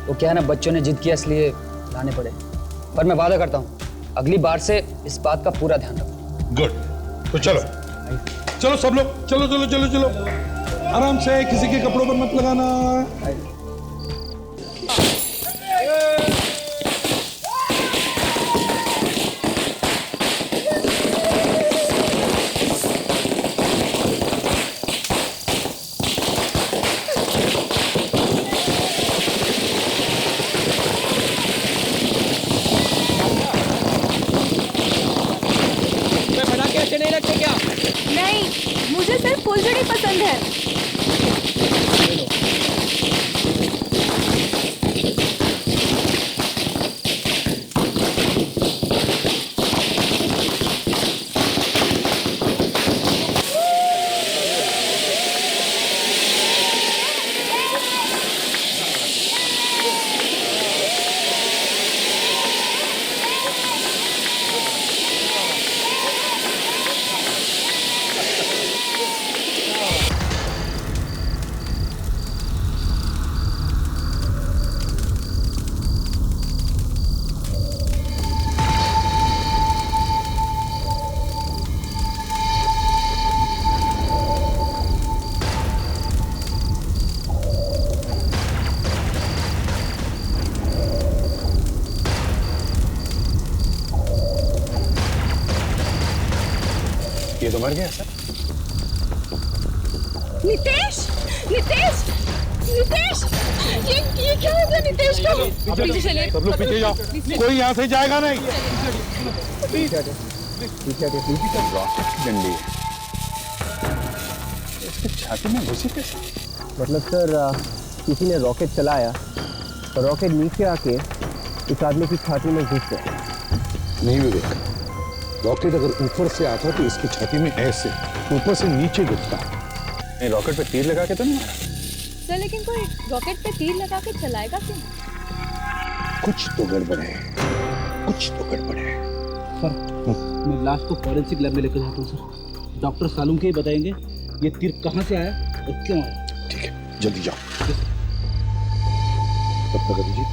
वो क्या है ना, बच्चों ने जिद किया इसलिए लाने पड़े। पर मैं वादा करता हूँ अगली बार से इस बात का पूरा ध्यान रखूँ। गुड, तो चलो चलो सब लोग, चलो चलो चलो चलो, आराम से, किसी के कपड़ों पर मत लगाना। पटाखे अच्छे नहीं लगते क्या? नहीं, मुझे सिर्फ फुलझड़ी पसंद है। ये तो मर गया सर। नितेश, नितेश, नितेश, ये क्या हो गया नितेश को? पीछे चलिए। सब लोग पीछे जाओ, कोई यहाँ से जाएगा नहीं। डंडी इसकी छाती में घुसी कैसे? मतलब सर, किसी ने रॉकेट चलाया और रॉकेट नीचे आके इस आदमी की छाती में घुस गया। नहीं विवेक, रॉकेट अगर ऊपर से आता तो इसकी छाती में ऐसे ऊपर से नीचे गिरता। नहीं, रॉकेट पे तीर लगा के तो नहीं मारा सर, लेकिन कोई रॉकेट पे तीर लगा के चलाएगा क्यों? कुछ तो गड़बड़ है, कुछ तो गड़बड़ है। सर, मैं लाश को फॉरेंसिक लैब में लेकर जाता हूँ सर। डॉक्टर सालूम के ही बताएंगे ये तीर कहाँ से आया और क्यों आया। ठीक है, जल्दी जाओ। तब तक अभिजीत,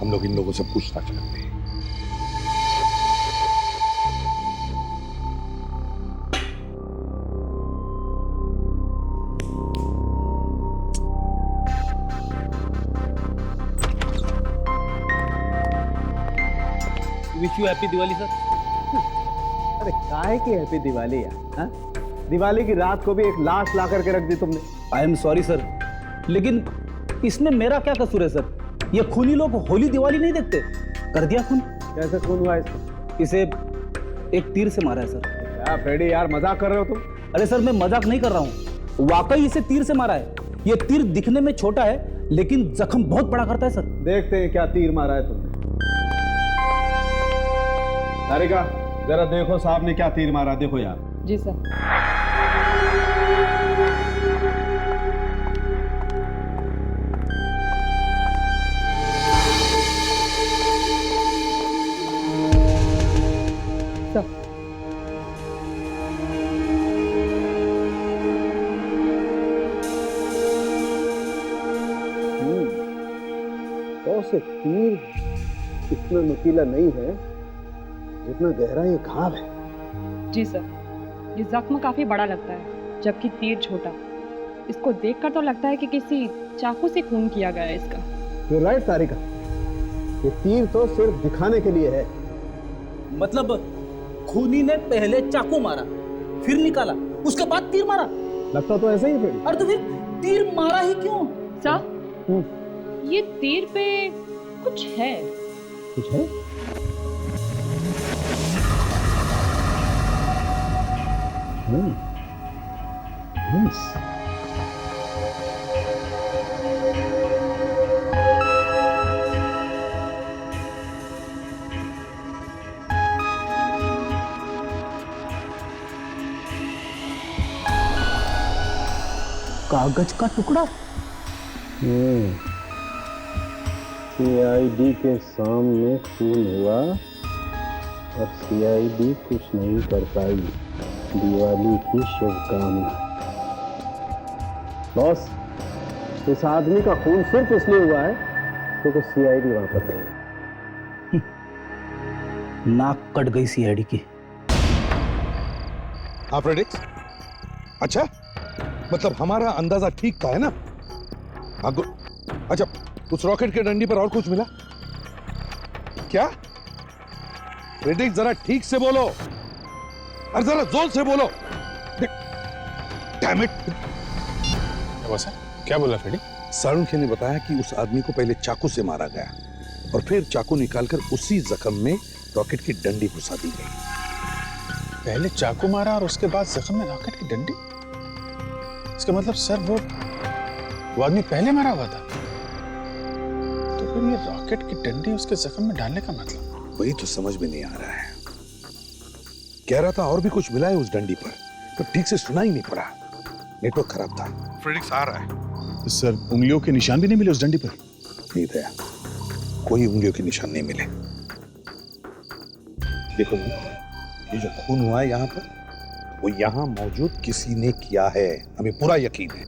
हम लोग इन लोगों से पूछताछ करते हैं। Wish you happy Diwali sir. अरे काहे की हैप्पी दिवाली यार? हाँ? दिवाली की रात को भी एक लाश ला करके रख दी तुमने। आई एम सॉरी सर, लेकिन इसमें मेरा क्या कसूर है सर? ये खूनी लोग होली दिवाली नहीं देखते। कर दिया खून। कैसे खून हुआ इसका? इसे एक तीर से मारा है सर। क्या फ्रेडी यार, मजाक कर रहे हो तुम? अरे सर, मैं मजाक नहीं कर रहा हूँ, वाकई इसे तीर से मारा है। ये तीर दिखने में छोटा है लेकिन जख्म बहुत बड़ा करता है सर। देखते हैं क्या तीर मारा है तुमने। तारिका, जरा देखो साहब ने क्या तीर मारा, देखो यार। जी सर। तो से तीर इतना नुकीला नहीं है जितना गहरा ये घाव है। जी सर, ये जख्म काफी बड़ा लगता है जबकि तीर छोटा। इसको देखकर तो लगता है कि किसी चाकू से खून किया गया है इसका। You're right, तारिका, ये तीर तो सिर्फ दिखाने के लिए है। मतलब खूनी ने पहले चाकू मारा, फिर निकाला, उसके बाद तीर मारा। लगता तो ऐसा ही फिर। अरे तो फिर तीर मारा ही क्यों? सर, ये तीर पे कुछ है। कुछ है? कागज का टुकड़ा। सीआईडी के सामने खून हुआ और सीआईडी कुछ नहीं कर पाई। दिवाली की शुभकामना। बॉस, इस आदमी का खून सिर्फ इसलिए हुआ है क्योंकि सीआईडी वहां पर थी। नाक कट गई सीआईडी की। हाँ फ्रेडिक्स, अच्छा मतलब हमारा अंदाजा ठीक था, है ना? अच्छा, उस रॉकेट के डंडी पर और कुछ मिला क्या? फ्रेडिक्स जरा ठीक से बोलो और जरा जोर से बोलो। Damn it. क्या बोला फ्रेडी? सारुंखे ने बताया कि उस आदमी को पहले चाकू से मारा गया और फिर चाकू निकालकर उसी जख्म में रॉकेट की डंडी घुसा दी गई। पहले चाकू मारा और उसके बाद जख्म में रॉकेट की डंडी? इसका मतलब सर वो आदमी पहले मारा हुआ था, तो फिर ये रॉकेट की डंडी उसके जख्म में डालने का मतलब? वही तो समझ में नहीं आ रहा है। कह रहा था और भी कुछ मिला है उस डंडी पर, तो ठीक से सुना ही नहीं पड़ा, नेटवर्क खराब था। फ्रेडिक्स आ रहा है। सर, उंगलियों के निशान भी नहीं मिले उस डंडी पर? नहीं दया, कोई उंगलियों के निशान नहीं मिले। देखो ये जो खून हुआ है यहाँ पर, वो यहाँ मौजूद किसी ने किया है, हमें पूरा यकीन है।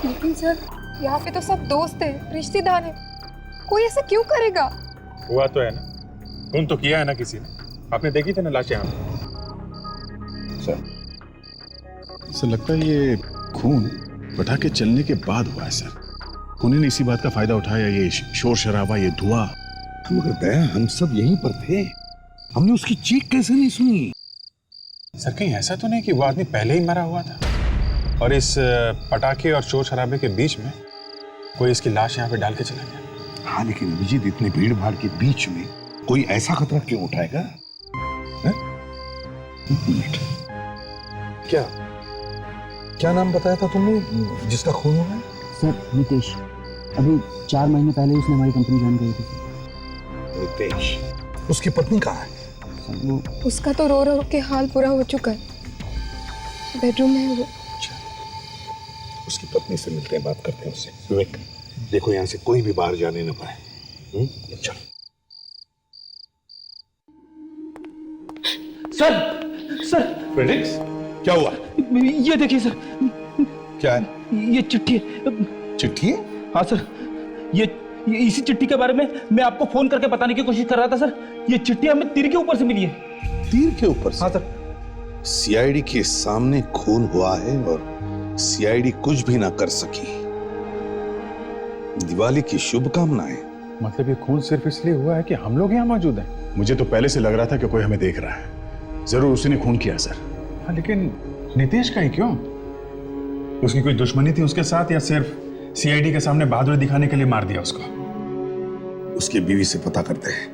लेकिन सर, यहाँ पे तो सब दोस्त हैं, रिश्तेदार हैं, कोई ऐसा क्यों करेगा? हुआ तो है ना, खून तो किया है ना किसी ने। आपने देखी थी ना लाश यहाँ पे। सर लगता है ये खून पटाखे चलने के बाद हुआ है सर। उन्हीं ने इसी बात का फायदा उठाया, ये शोर शराबा, ये धुआं। मगर दया, हम सब यहीं पर थे, हमने उसकी चीख कैसे नहीं सुनी? सर कहीं ऐसा तो नहीं कि वो आदमी पहले ही मरा हुआ था और इस पटाखे और शोर शराबे के बीच में कोई इसकी लाश यहाँ पे डाल के चला गया? हाँ, लेकिन अभिजीत, इतने भीड़ भाड़ के बीच में कोई ऐसा खतरा क्यों उठाएगा? क्या नाम बताया था तुमने जिसका खून हुआ है? सर, नितेश। अभी 4 महीने पहले उसने हमारी कंपनी ज्वाइन करी थी। नितेश? उसकी पत्नी कहाँ है? वो उसका तो रो रो के हाल पूरा हो चुका है, बेडरूम में है वो। उसकी पत्नी से मिलते हैं, बात करते हैं उससे। विवेक, देखो यहाँ से कोई भी बाहर जाने न पाए। चलो। सर फ्रेडिक्स, क्या हुआ? ये देखिए सर। क्या है? ये चिट्ठी है। चिट्ठी है? हाँ सर, ये इसी चिट्ठी के बारे में मैं आपको फोन करके बताने की कोशिश कर रहा था सर। ये चिट्ठी हमें तीर के ऊपर से मिली है। तीर के ऊपर से? हाँ सर। सीआईडी के सामने खून हुआ है और सीआईडी कुछ भी ना कर सकी। दिवाली की शुभकामनाएं। मतलब ये खून सिर्फ इसलिए हुआ है कि हम लोग यहाँ मौजूद हैं? मुझे तो पहले से लग रहा था कि कोई हमें देख रहा है। जरूर उसी ने खून किया सर। हाँ, लेकिन नितेश का ही क्यों? उसकी कोई दुश्मनी थी उसके साथ या सिर्फ सीआईडी के सामने बहादुरी दिखाने के लिए मार दिया उसको? उसकी बीवी से पता करते हैं।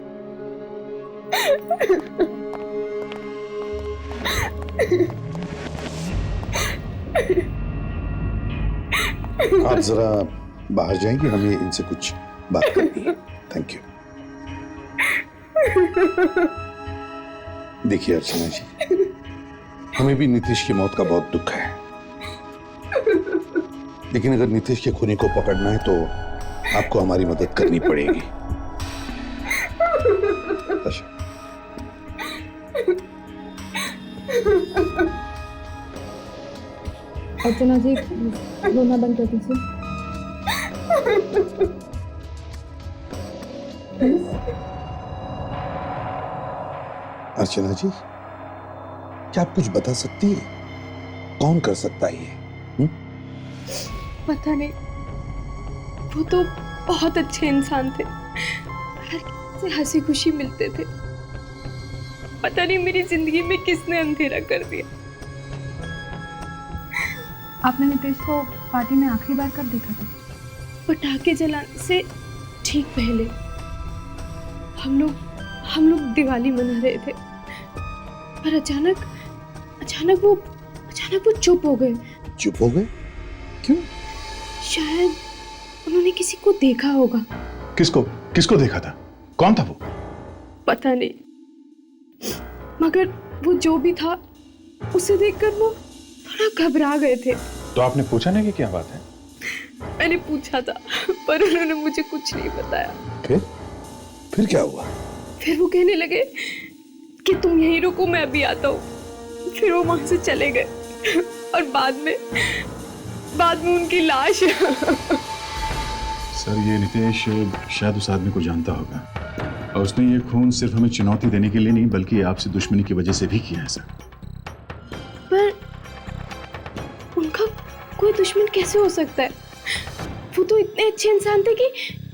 आप जरा बाहर जाएंगे, हमें इनसे कुछ बात करनी है। Thank you. देखिए अर्चना जी, हमें भी नीतीश की मौत का बहुत दुख है, लेकिन अगर नीतीश के खूनी को पकड़ना है तो आपको हमारी मदद करनी पड़ेगी। अच्छा। अर्चना जी, रोना बंद कर दीजिए। अर्चना जी, क्या आप कुछ बता सकती हैं? कौन कर सकता है ये? पता नहीं, वो तो बहुत अच्छे इंसान थे, हर किसी से हंसी खुशी मिलते थे। पता नहीं मेरी जिंदगी में किसने अंधेरा कर दिया। आपने नितेश को पार्टी में आखिरी बार कब देखा था? पटाखे जलाने से ठीक पहले हम लोग दिवाली मना रहे थे, पर अचानक वो चुप हो गए। चुप हो गए? क्यों? शायद उन्होंने किसी को देखा होगा। किसको देखा था? कौन था वो? पता नहीं, मगर वो जो भी था उसे देखकर वो थोड़ा घबरा गए थे। तो आपने पूछा नहीं कि क्या बात है? मैंने पूछा था, पर उन्होंने मुझे कुछ नहीं बताया। फिर क्या हुआ? फिर वो कहने लगे कि तुम यहीं रुको, मैं अभी आता हूँ। फिर वो वहां से चले गए और बाद में उनकी लाश। सर, ये नितेश शायद उस आदमी को जानता होगा और उसने ये खून सिर्फ हमें चुनौती देने के लिए नहीं बल्कि आपसे दुश्मनी की वजह से भी किया है सर। पर उनका कोई दुश्मन कैसे हो सकता है? वो तो इतने अच्छे इंसान थे कि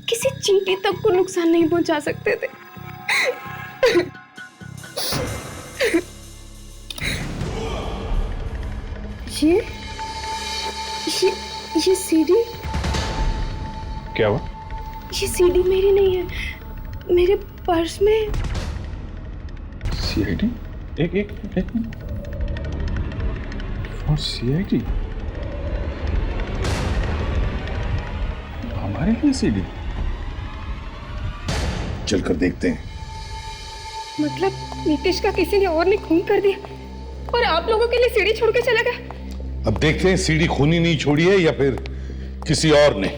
किसी चींटी तक को नुकसान नहीं पहुंचा सकते थे। ये सीडी क्या हुआ? ये सीडी मेरी नहीं है, मेरे पर्स में। सीआईडी? एक और सीआईडी हमारे लिए सीडी? चलकर देखते हैं। मतलब नीतीश का किसी ने और ने खून कर दिया और आप लोगों के लिए सीडी छोड़ के चला गया। अब देखते हैं सीडी खूनी नहीं छोड़ी है या फिर किसी और ने।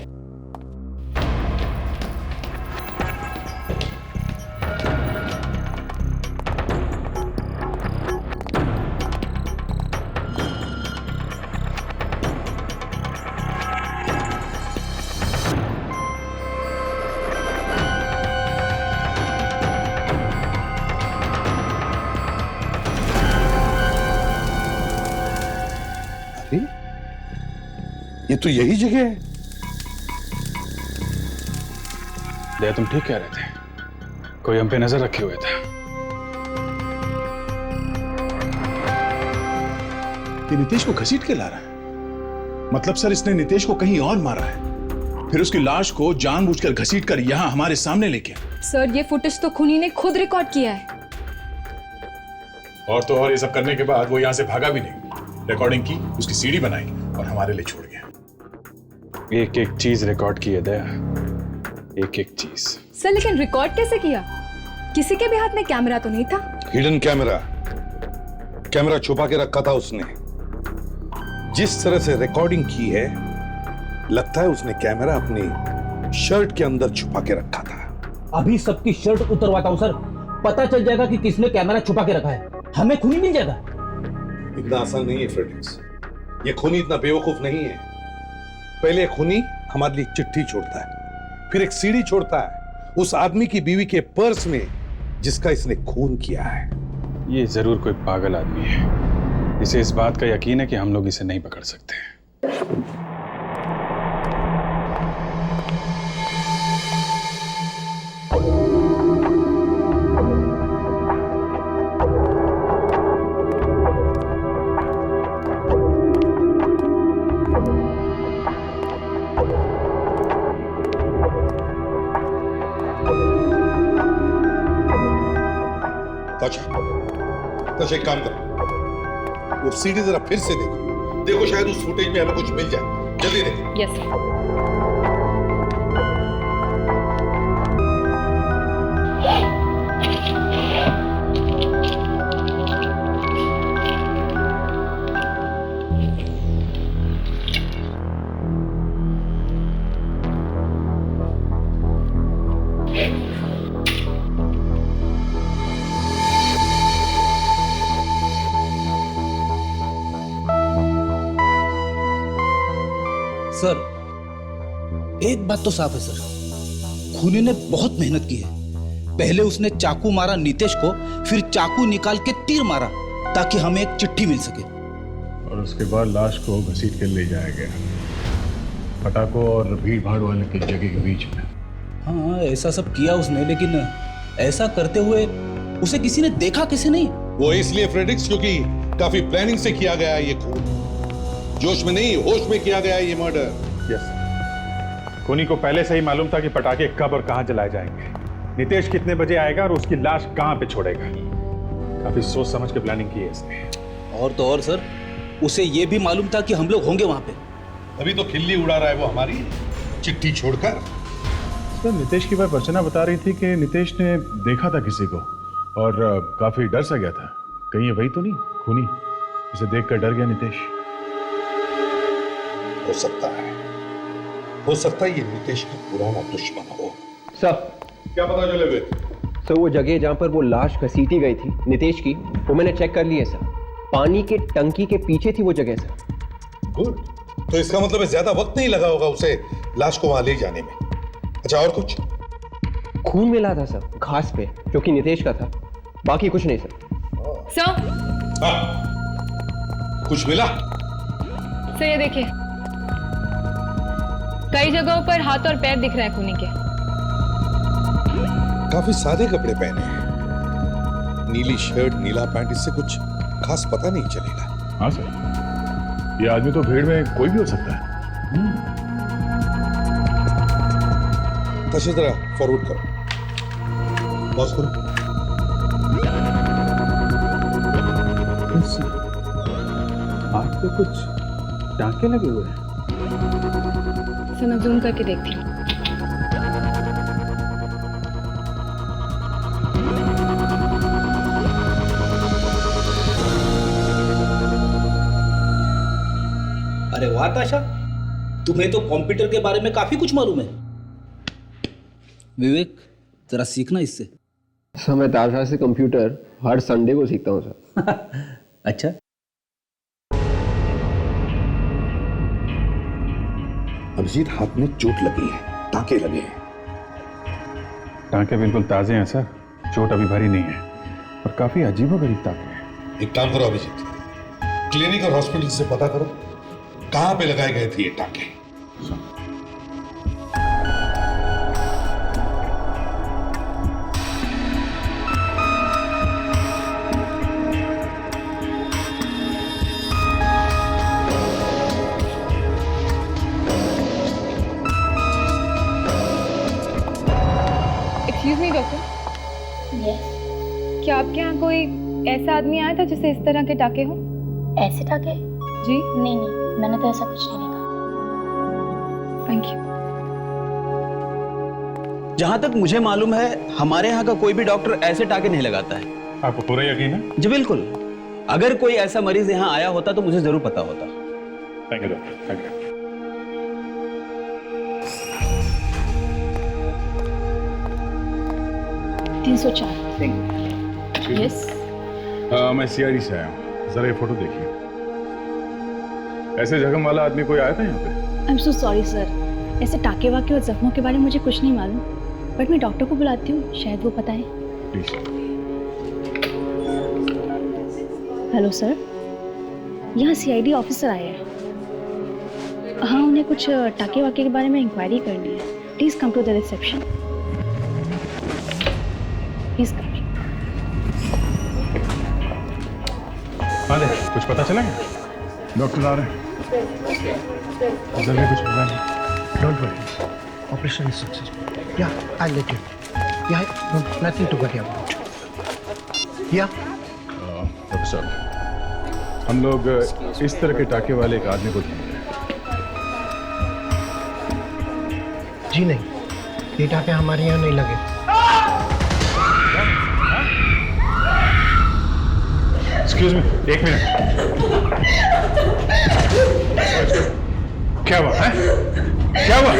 ये तो यही जगह है। दया, तुम ठीक कह रहे थे, कोई हम पे नजर रखे हुए था। ये नितेश को घसीट के ला रहा है। मतलब सर, इसने नितेश को कहीं और मारा है, फिर उसकी लाश को जानबूझकर घसीट कर यहां हमारे सामने लेके। सर, ये फुटेज तो खूनी ने खुद रिकॉर्ड किया है। और तो और ये सब करने के बाद वो यहां से भागा भी नहीं, रिकॉर्डिंग की, उसकी सीडी बनाई और हमारे लिए छोड़ गया। एक एक चीज रिकॉर्ड की है दया, एक एक चीज। सर, लेकिन रिकॉर्ड कैसे किया? किसी के भी हाथ में कैमरा तो नहीं था। हिडन कैमरा छुपा के रखा था उसने। जिस तरह से रिकॉर्डिंग की है, लगता है उसने कैमरा अपनी शर्ट के अंदर छुपा के रखा था। अभी सबकी शर्ट उतरवाता हूं सर, पता चल जाएगा कि किसने कैमरा छुपा के रखा है, हमें खूनी मिल जाएगा। इतना आसान नहीं है फ्रेडरिक्स, ये खूनी इतना बेवकूफ नहीं है। पहले खूनी हमारे लिए चिट्ठी छोड़ता है, फिर एक सीडी छोड़ता है उस आदमी की बीवी के पर्स में जिसका इसने खून किया है। ये जरूर कोई पागल आदमी है, इसे इस बात का यकीन है कि हम लोग इसे नहीं पकड़ सकते। तो एक काम करो, वो सीडी जरा फिर से देखो शायद उस फुटेज में हमें कुछ मिल जाए। जल्दी देखो। Yes sir. सर, एक बात तो साफ है सर, खूनी ने बहुत मेहनत की है। पहले उसने चाकू मारा नीतेश को, फिर चाकू निकाल के तीर मारा ताकि हमें एक चिट्ठी मिल सके, और उसके बाद लाश को घसीट के ले जाया गया पटाखों और भीड़ भाड़ वाले की जगह के बीच में। हाँ, ऐसा सब किया उसने, लेकिन ऐसा करते हुए उसे किसी ने देखा कैसे नहीं? वो इसलिए फ्रेडरिक्स क्योंकि काफी प्लानिंग से किया गया है ये खून। जोश में नहीं, होश में किया गया है ये मर्डर। यस। खूनी को पहले से ही मालूम था कि पटाखे कब और कहां जलाए जाएंगे, नितेश कितने बजे आएगा और उसकी लाश कहां पे छोड़ेगा। काफी सोच समझ के प्लानिंग की है इसने। और तो और सर, उसे ये भी मालूम था कि हम लोग होंगे वहां पे। अभी तो खिल्ली उड़ा रहा है वो हमारी, चिट्ठी छोड़कर। सर नितेश की वाइफ अर्चना बता रही थी कि नितेश ने देखा था किसी को और काफी डर सा गया था। कहीं ये वही तो नहीं खूनी, इसे देखकर डर गया नितेश। हो सकता है ये नितेश का पुराना दुश्मन हो। सर क्या पता चले बे? सर वो जगह जहां पर वो लाश घसीटी गई थी नितेश की, वो मैंने चेक कर ली है सर। पानी के टंकी के पीछे थी वो जगह सर। गुड, तो इसका मतलब है ज्यादा वक्त नहीं लगा होगा उसे लाश को वहां ले जाने में। अच्छा और कुछ? खून मिला था सर घास पे, जो कि नितेश का था, बाकी कुछ नहीं सर। सर, कुछ मिला? सर ये देखिए, कई जगहों पर हाथ और पैर दिख रहे हैं खूनी के। काफी सादे कपड़े पहने हैं, नीली शर्ट नीला पैंट, इससे कुछ खास पता नहीं चलेगा। हाँ सर, ये आदमी तो भीड़ में कोई भी हो सकता है। अच्छा जरा फॉरवर्ड करो, पॉज करो। हाथ पे कुछ टांके लगे हुए हैं। सर मैं जूम करके देखती हूँ। अरे वाह ताशा, तुम्हें तो कंप्यूटर के बारे में काफी कुछ मालूम है। विवेक जरा सीखना इससे। सर मैं ताशा से कंप्यूटर हर संडे को सीखता हूँ सर। अच्छा, अभिजीत हाथ में चोट लगी है, टांके लगे हैं। टांके बिल्कुल ताजे हैं सर, चोट अभी भरी नहीं है और काफी अजीबोगरीब टांके हैं। एक काम करो अभिजीत, क्लिनिक और हॉस्पिटल से पता करो कहां पे लगाए गए थे ये टांके। एक्सक्यूज मी डॉक्टर, क्या आपके यहाँ कोई ऐसा आदमी आया था जिसे इस तरह के टाके हों? ऐसे टाके? जी नहीं, मैंने तो ऐसा कुछ नहीं देखा। Thank you. जहां तक मुझे मालूम है हमारे यहाँ का कोई भी डॉक्टर ऐसे टाके नहीं लगाता है। आपको पूरा यकीन है? जी बिल्कुल, अगर कोई ऐसा मरीज यहाँ आया होता तो मुझे जरूर पता होता। Thank you doctor, thank you. 304। Yes. मैं सीआईडी से आया हूँ, जरा ये फोटो देखिए। ऐसे जख्म वाला आदमी कोई आया था यहाँ पे? I am so sorry sir, ऐसे टाके वाके और जख्मों के बारे में मुझे कुछ नहीं मालूम, बट मैं डॉक्टर को बुलाती हूँ, शायद वो बताएं। प्लीज। हेलो सर, यहाँ सीआईडी ऑफिसर आए हैं। हाँ, उन्हें कुछ टाके वाके के बारे में इंक्वायरी करनी है। Please come to the reception. Please come. हाँ दे, कुछ पता चला क्या? डॉक्टर आ रहे हैं, जल्दी कुछ पता नहीं। Don't worry. Operation is successful. Yeah, I'll let you. Yeah, no, nothing to worry about. Yeah. Doctor साहब, हम लोग इस तरह के टाके वाले एक आदमी को ढूंढ रहे हैं। जी नहीं, ये टाके हमारे यहाँ नहीं लगे। एक्सक्यूज मी, एक मिनट। क्या हुआ है? क्या हुआ?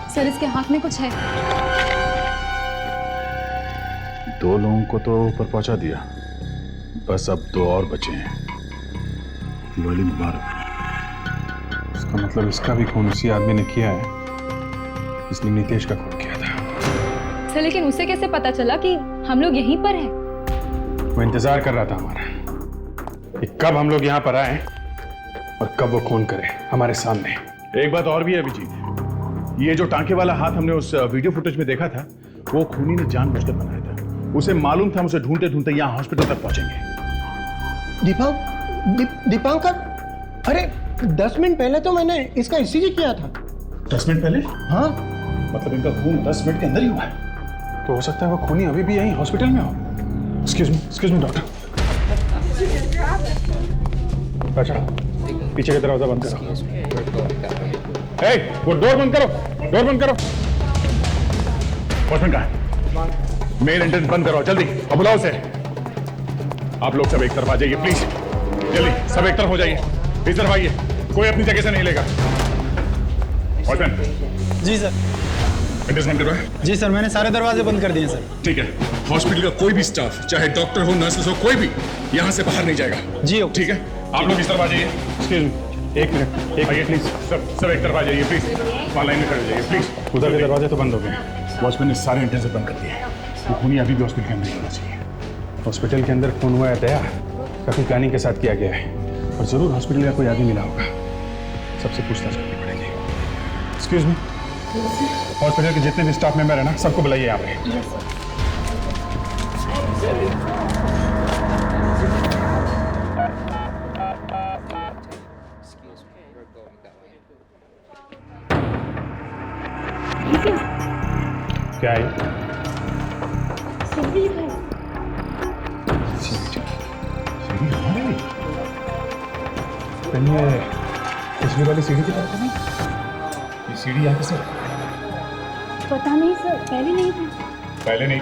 सर इसके हाथ में कुछ है। दो लोगों को तो ऊपर पहुंचा दिया, बस अब दो और बचे हैं। दिवाली मुबारक। इसका मतलब इसका भी खून उसी आदमी ने किया है, इसने नितेश का खून किया था। सर लेकिन उसे कैसे पता चला कि हम लोग यहीं पर हैं? वो इंतजार कर रहा था हमारा कि कब हम लोग यहाँ पर आए और कब वो खून करे हमारे सामने। एक बात और भी है अभिजीत, ये जो टांके वाला हाथ हमने उस वीडियो फुटेज में देखा था, वो खूनी ने जानबूझकर बनाया था। उसे मालूम था हम उसे ढूंढते ढूंढते यहाँ हॉस्पिटल तक पहुंचेंगे। दीपांकर, अरे 10 मिनट पहले तो मैंने इसका ईसीजी किया था। 10 मिनट पहले? हाँ। मतलब इनका खून 10 मिनट के अंदर ही हुआ है। तो हो सकता है वो खूनी अभी भी यहीं हॉस्पिटल में हो। Excuse me doctor. अच्छा, पीछे का दरवाजा बंद करो। वो डोर बंद करो, डोर बंद करो। वॉचमैन कहाँ है? मेन एंट्रेंस बंद करो जल्दी और बुलाओ उसे। आप लोग सब एक तरफ आ जाइए प्लीज, जल्दी सब एक तरफ हो जाइए। इस तरफ आइए, कोई अपनी जगह से नहीं लेगा। वॉचमैन। जी सर। एंट्रेंस बंद करो है? जी सर, मैंने सारे दरवाजे बंद कर दिए सर। ठीक है, हॉस्पिटल का कोई भी स्टाफ, चाहे डॉक्टर हो, नर्सेस हो, कोई भी यहाँ से बाहर नहीं जाएगा। जी ठीक है, आप लोग इस तरफ आ जाइए। एक्सक्यूज मी, एक मिनट, आइए प्लीज। सब एक तरफ आ जाइए प्लीज, वहाँ लाइन में खड़े हो जाइए प्लीज। उधर के दरवाजे तो बंद हो गए, वॉचमैन ने सारे एंट्रेंस बंद कर दिए। वो खूनी अभी भी हॉस्पिटल के अंदर होना चाहिए। हॉस्पिटल के अंदर खून हुआ है दया, काफी प्लानिंग के साथ किया गया है और जरूर हॉस्पिटल का कोई आदमी मिला होगा। सबसे पूछताछ करनी पड़ेगी। एक्सक्यूज मी, हॉस्पिटल के जितने भी स्टाफ मेंबर है ना, सबको बुलाइए यहाँ पे। क्या है? सीढ़ी पिछली वाली सीढ़ी की तरफ नहीं? ये सीढ़ी यहाँ से? पता नहीं सर, पहले नहीं थी। पहले नहीं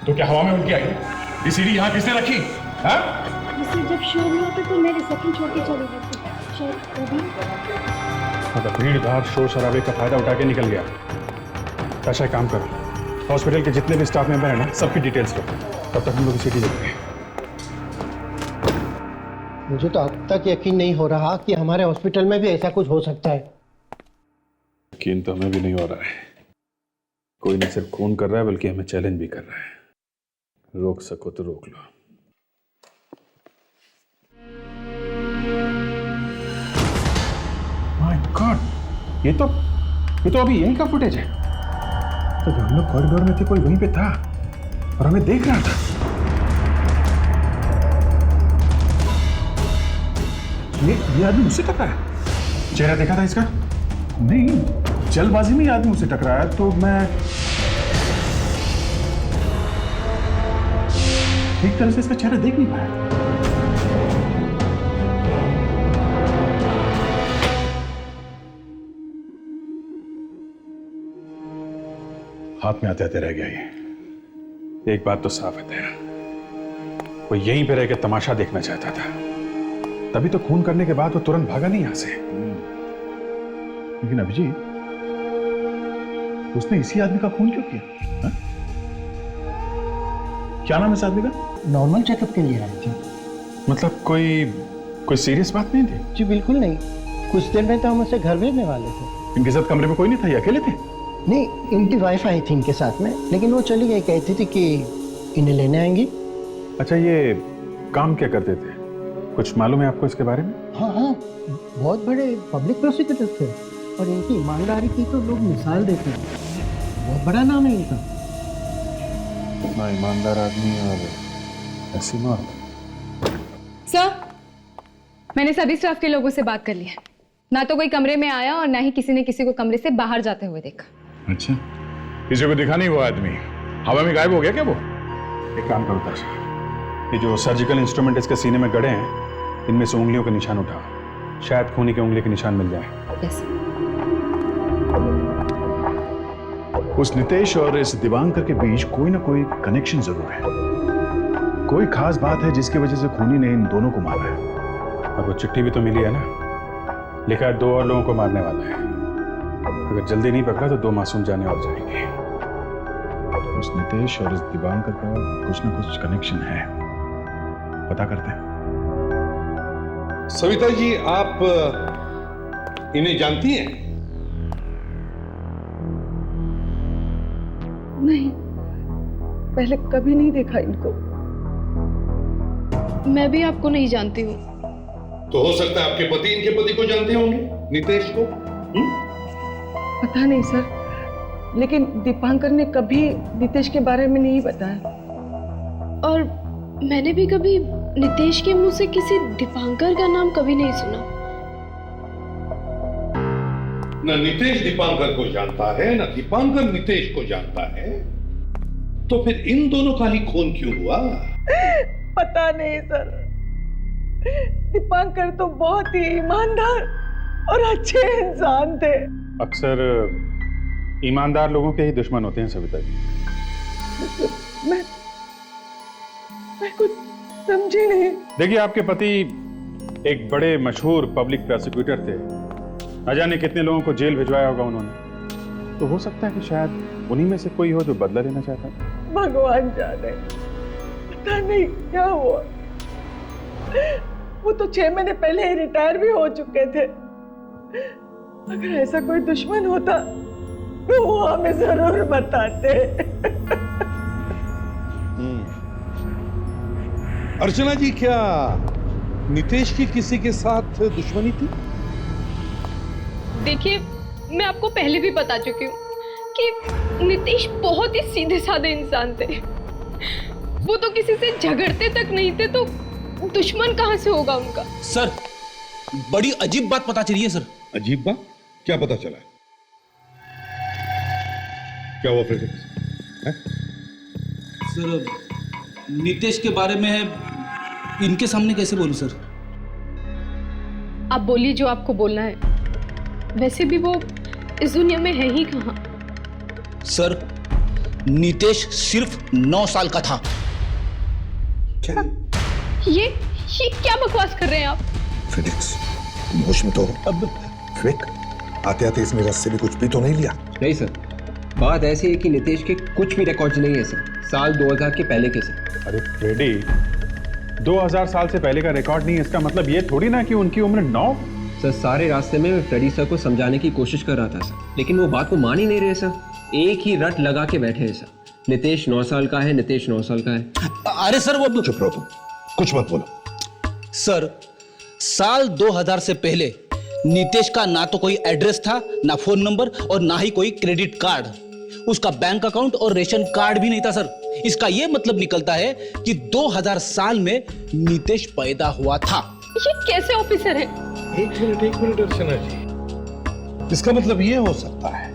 तो क्या हवा में उड़ के आई? ये सीढ़ी यहाँ किसने रखी? हाँ? जब शोर हुआ तो मैं रिसेप्शन छोड़ के चली गई थी, शायद तभी। मतलब भीड़ भाड़ शोर शराबे का फायदा उठा के निकल गया। अच्छा काम करो, हॉस्पिटल के जितने भी स्टाफ मेंबर हैं ना, सबकी डिटेल्स लो, तब तक हम लोग सीढ़ी देखते हैं। मुझे तो अब तक यकीन नहीं हो रहा कि हमारे हॉस्पिटल में भी ऐसा कुछ हो सकता है। यकीन तो हमें भी नहीं हो रहा है। कोई न सिर्फ खून कर रहा है बल्कि हमें चैलेंज भी कर रहा है। रोक सको तो रोक लो। माय गॉड, ये तो अभी यहीं का फुटेज है। तो हम लोग कॉरिडोर में थे, कोई वहीं पे था और हमें देख रहा था। ये आदमी मुझसे टकराया? चेहरा देखा था इसका? नहीं, जल्दबाजी में ये आदमी मुझसे टकराया तो मैं ठीक तरह से इसका चेहरा देख नहीं पाया। हाथ में आते आते रह गया ये। एक बात तो साफ है तेरा, वो यहीं पे रह के तमाशा देखना चाहता था, तभी तो खून करने के बाद वो तुरंत भागा नहीं यहां से। लेकिन अभिजीत, उसने इसी आदमी का खून क्यों किया? हा? क्या नाम है इस आदमी का? नॉर्मल चेकअप के लिए आए थे। मतलब कोई सीरियस बात नहीं थी? जी बिल्कुल नहीं, कुछ देर में तो हम उसे घर भेजने वाले थे। इनके साथ कमरे में कोई नहीं था, ये अकेले थे? नहीं, इनकी वाइफ आई थी इनके साथ में, लेकिन वो चली गई, कहती थी कि इन्हें लेने आएंगी। अच्छा, ये काम क्या करते थे, कुछ मालूम है आपको इसके बारे में? हाँ, बहुत बड़े पब्लिक प्रोसिक्यूटर थे और इनकी ईमानदारी की तो लोग मिसाल देते हैं। बहुत बड़ा नाम है इनका। इतना ईमानदार आदमी और ऐसी मौत। सर, मैंने सभी स्टाफ के लोगों से बात कर ली है। ना तो कोई कमरे में आया और ना ही किसी ने किसी को कमरे से बाहर जाते हुए देखा। अच्छा, किसी को दिखा नहीं वो आदमी? हवा में गायब हो गया क्या वो? एक काम करो ताशा, ये जो सर्जिकल इंस्ट्रूमेंट इसके सीने में गड़े हैं, इनमें से उंगलियों के निशान उठाओ, शायद खूनी के उंगली के निशान मिल जाए। यस। उस नितेश और इस दिवांकर के बीच कोई ना कोई कनेक्शन जरूर है। कोई खास बात है जिसकी वजह से खूनी ने इन दोनों को मारा है। और वो चिट्ठी भी तो मिली है ना, लिखा है 2 और लोगों को मारने वाला है। अगर जल्दी नहीं पकड़ा तो 2 मासूम जाने और जाएंगे। उस नितेश और इस दिवांकर का कुछ ना कुछ कनेक्शन है, पता करते हैं। सविता जी, आप इन्हें जानती हैं? नहीं, पहले कभी नहीं देखा इनको। मैं भी आपको नहीं जानती हूँ। तो हो सकता है आपके पति इनके पति को जानते होंगे, नितेश को। पता नहीं सर, लेकिन दीपांकर ने कभी नितेश के बारे में नहीं बताया। और मैंने भी कभी नितेश के मुंह से किसी दीपांकर का नाम कभी नहीं सुना। न नितेश दीपांकर को जानता है, न दीपांकर नितेश को जानता है, तो फिर इन दोनों का ही खून क्यों हुआ? पता नहीं सर, दीपांकर तो बहुत ही ईमानदार और अच्छे इंसान थे। अक्सर ईमानदार लोगों के ही दुश्मन होते हैं सविता जी। मैं कुछ समझी नहीं। देखिए, आपके पति एक बड़े मशहूर पब्लिक प्रोसिक्यूटर थे। न जाने कितने लोगों को जेल भिजवाया होगा उन्होंने। तो हो सकता है कि शायद उन्हीं में से कोई हो जो बदला लेना चाहता है। भगवान जाने, पता नहीं क्या हुआ। वो तो 6 महीने पहले ही रिटायर भी हो चुके थे। अगर ऐसा कोई दुश्मन होता तो वो हमें जरूर बताते। अर्चना जी, क्या नितेश की किसी के साथ दुश्मनी थी? देखिए, मैं आपको पहले भी बता चुकी हूँ कि नितेश बहुत ही सीधे साधे इंसान थे। वो तो किसी से झगड़ते तक नहीं थे, तो दुश्मन कहाँ से होगा उनका? सर, बड़ी अजीब बात पता चली है सर। अजीब बात? क्या पता चला? क्या हुआ फिर? सर, नितेश के बारे में इनके सामने कैसे बोलूं सर? आप बोलिए जो आपको बोलना है। वैसे भी वो इस दुनिया में है ही कहाँ। सर, नितेश सिर्फ 9 साल का था। क्या? ये क्या बकवास कर रहे हैं आप? फिनिक्स, तुम होश में तो हो? अब विक, आते आते इसमें रस से भी कुछ भी तो नहीं लिया? नहीं सर, बात ऐसी है कि नितेश के कुछ भी रिकॉर्ड नहीं है सर, साल 2000 के पहले के सर। अरे फ्रेडी, 2000 साल से पहले का रिकॉर्ड नहीं है, इसका मतलब ये थोड़ी ना कि उनकी उम्र 9। सर, सारे रास्ते में मैं फ्रेडी सर को समझाने की कोशिश कर रहा था सर, लेकिन वो बात को मान ही नहीं रहे सर। एक ही रट लगा के बैठे हैं सर, नितेश 9 साल का है, नितेश 9 साल का है। अरे सर, वो चुप रहो तुम, कुछ मत बोलो। सर, साल 2000 से पहले नितेश का ना तो कोई एड्रेस था, ना फोन नंबर, और ना ही कोई क्रेडिट कार्ड। उसका बैंक अकाउंट और रेशन कार्ड भी नहीं था सर। इसका यह मतलब निकलता है कि 2000 साल में नितेश पैदा हुआ था। ये कैसे ऑफिसर है? एक मिनट अर्चना जी, इसका मतलब ये हो सकता है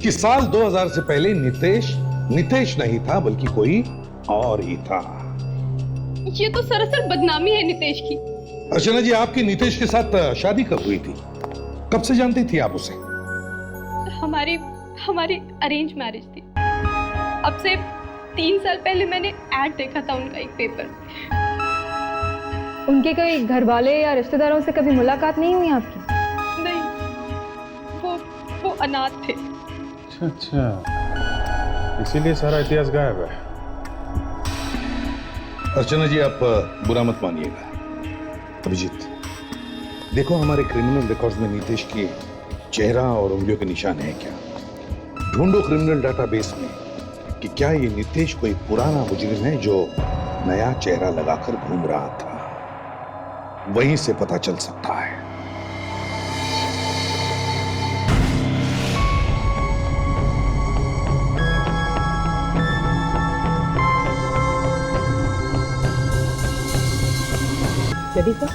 कि साल 2000 से पहले नितेश नहीं था, बल्कि कोई और ही था। ये तो सरासर बदनामी है नितेश की। अर्चना जी, आपकी नितेश के साथ शादी कब हुई थी? कब से जानती थी आप उसे? हमारी अरेंज मैरिज थी। अब से 3 साल पहले मैंने ऐड देखा था उनका एक पेपर में। उनके कोई घर वाले या रिश्तेदारों से कभी मुलाकात नहीं हुई आपकी? नहीं, वो अनाथ थे। अच्छा, इसीलिए सारा इतिहास गायब है। अर्चना जी, आप बुरा मत मानिएगा। अभिजीत, देखो हमारे क्रिमिनल रिकॉर्ड्स में नितेश के चेहरा और उंगलियों के निशान हैं क्या? ढूंढो क्रिमिनल डाटाबेस में कि क्या ये नितेश कोई पुराना मुजरिम है जो नया चेहरा लगाकर घूम रहा था। वहीं से पता चल सकता है। Ready sir?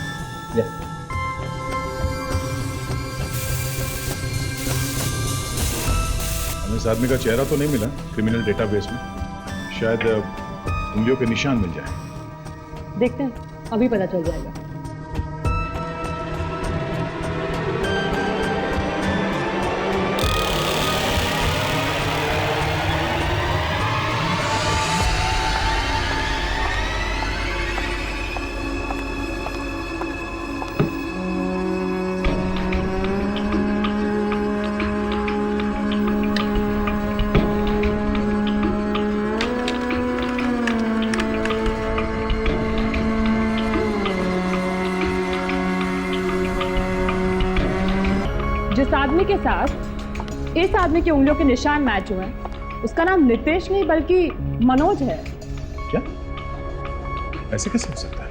हमें इस आदमी का चेहरा तो नहीं मिला क्रिमिनल डेटाबेस में, शायद उंगलियों के निशान मिल जाए। देखते हैं, अभी पता चल जाएगा। जिस आदमी के साथ इस आदमी की उंगलियों के निशान मैच हुए हैं, उसका नाम नितेश नहीं बल्कि मनोज है। क्या? ऐसे कैसे हो सकता है?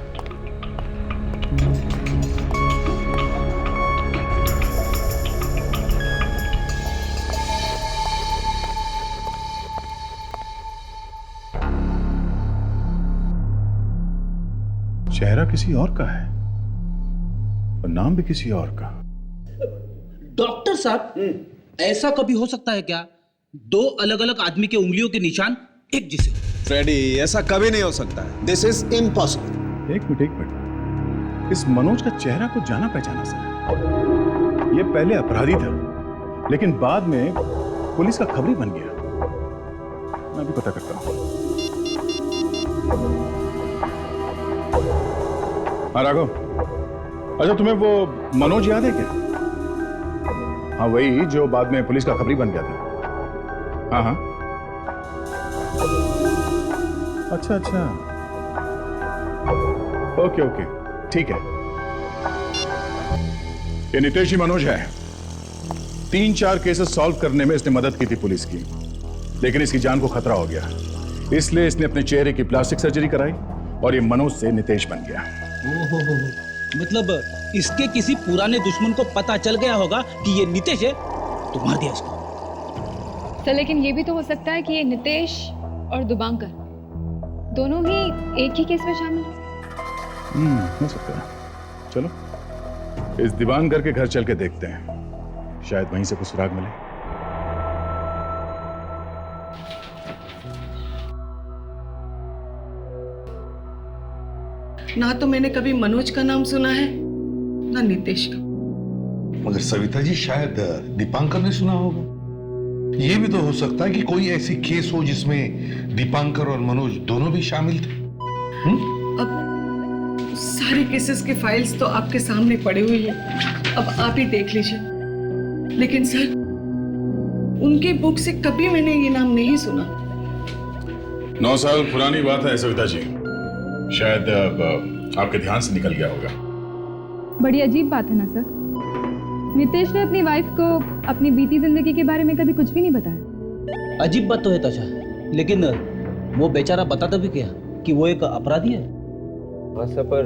चेहरा किसी और का है और नाम भी किसी और का। डॉक्टर साहब, ऐसा कभी हो सकता है क्या? दो अलग अलग आदमी के उंगलियों के निशान एक जैसे हो? फ्रेडी, ऐसा कभी नहीं हो सकता है। This is impossible. एक मिनट, इस मनोज का चेहरा को जाना पहचाना सर। ये पहले अपराधी था, लेकिन बाद में पुलिस का खबरी बन गया। मैं भी पता करता हूं। हाँ राघव, अच्छा तुम्हें वो मनोज याद है क्या? हाँ वही जो बाद में पुलिस का खबरी बन गया था। हाँ हाँ, अच्छा अच्छा, ओके ओके, ठीक है। ये नितेश ही मनोज है। 3-4 केसेस सॉल्व करने में इसने मदद की थी पुलिस की, लेकिन इसकी जान को खतरा हो गया, इसलिए इसने अपने चेहरे की प्लास्टिक सर्जरी कराई और ये मनोज से नितेश बन गया। ओहो, मतलब इसके किसी पुराने दुश्मन को पता चल गया होगा कि ये नितेश है, तो मार दिया इसको। सर लेकिन ये भी तो हो सकता है कि ये नितेश और दुबांकर दोनों ही एक ही केस में शामिल हैं। हो सकता है। चलो इस दिवानगर के घर चल के देखते हैं, शायद वहीं से कुछ सुराग मिले। ना तो मैंने कभी मनोज का नाम सुना है ना नितेश का। मगर सविता जी, शायद दीपांकर ने सुना होगा। यह भी तो हो सकता है कि कोई ऐसी केस हो जिसमें दीपांकर और मनोज दोनों भी शामिल थे। अब सारे केसेस के फाइल्स तो आपके सामने पड़े हुए हैं, अब आप ही देख लीजिए। लेकिन सर, उनके बुक से कभी मैंने ये नाम नहीं सुना। 9 साल पुरानी बात है सविता जी, शायद आपके ध्यान से निकल गया होगा। बड़ी अजीब बात है ना सर, नितेश ने अपनी वाइफ को अपनी बीती जिंदगी के बारे में कभी कुछ भी नहीं बताया। अजीब बात तो है ताशा, लेकिन वो बेचारा बताता भी क्या कि वो एक अपराधी है। हाँ सर, पर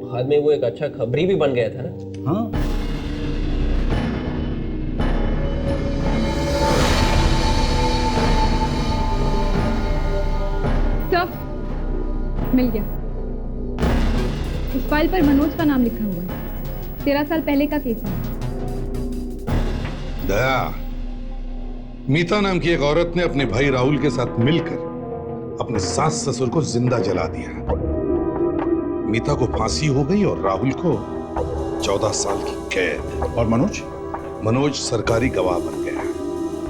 बाद में वो एक अच्छा खबरी भी बन गया था ना। हाँ, मिल गया। उस फाइल पर मनोज का नाम लिखा हुआ है। 13 साल पहले का केस है। दया, मीता नाम की एक औरत ने अपने भाई राहुल के साथ मिलकर अपने सास ससुर को जिंदा जला दिया। मीता को फांसी हो गई और राहुल को 14 साल की कैद। और मनोज सरकारी गवाह बन गया।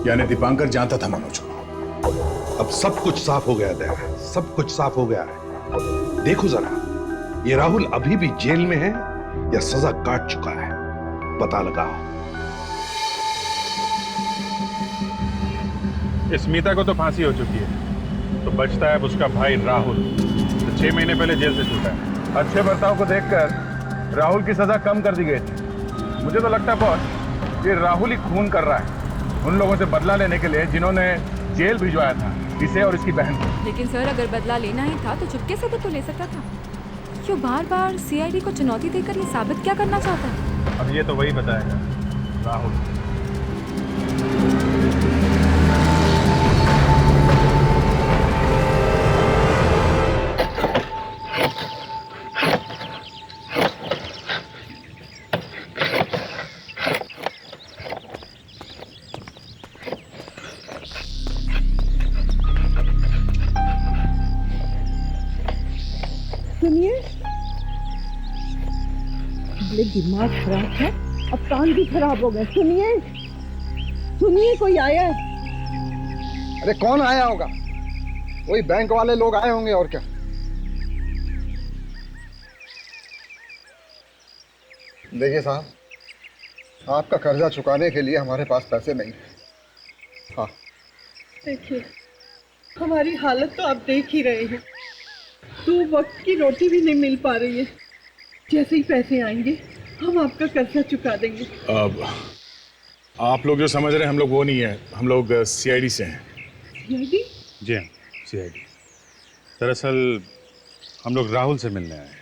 यानी दीपांकर जानता था मनोज को। अब सब कुछ साफ हो गया दया, सब कुछ साफ हो गया है। देखो जरा, ये राहुल अभी भी जेल में है या सजा काट चुका है, पता लगाओ। इस मीता को तो फांसी हो चुकी है, तो बचता है उसका भाई राहुल, जो 6 महीने पहले जेल से छूटा है। अच्छे बर्ताव को देखकर राहुल की सजा कम कर दी गई थी। मुझे तो लगता है बॉस, ये राहुल ही खून कर रहा है उन लोगों से बदला लेने के लिए जिन्होंने जेल भिजवाया था इसे और इसकी बहन को। लेकिन सर, अगर बदला लेना ही था तो चुपके से भी तो ले सकता था। क्यों बार बार सीआईडी को चुनौती देकर ये साबित क्या करना चाहता है? अब ये तो वही बताएगा राहुल। सुनिए, दिमाग खराब है, अब कान भी खराब हो गए। सुनिए सुनिए, कोई आया है। अरे कौन आया होगा? वही बैंक वाले लोग आए होंगे, और क्या। देखिए साहब, आपका कर्जा चुकाने के लिए हमारे पास पैसे नहीं है। हाँ देखिए, हमारी हालत तो आप देख ही रहे हैं। 2 वक्त की रोटी भी नहीं मिल पा रही है। जैसे ही पैसे आएंगे हम आपका कर्जा चुका देंगे। अब आप लोग जो समझ रहे हैं हम लोग वो नहीं है, हम लोग सीआईडी से हैं। सीआईडी? जी हाँ, सीआईडी। दरअसल हम लोग राहुल से मिलने आए हैं।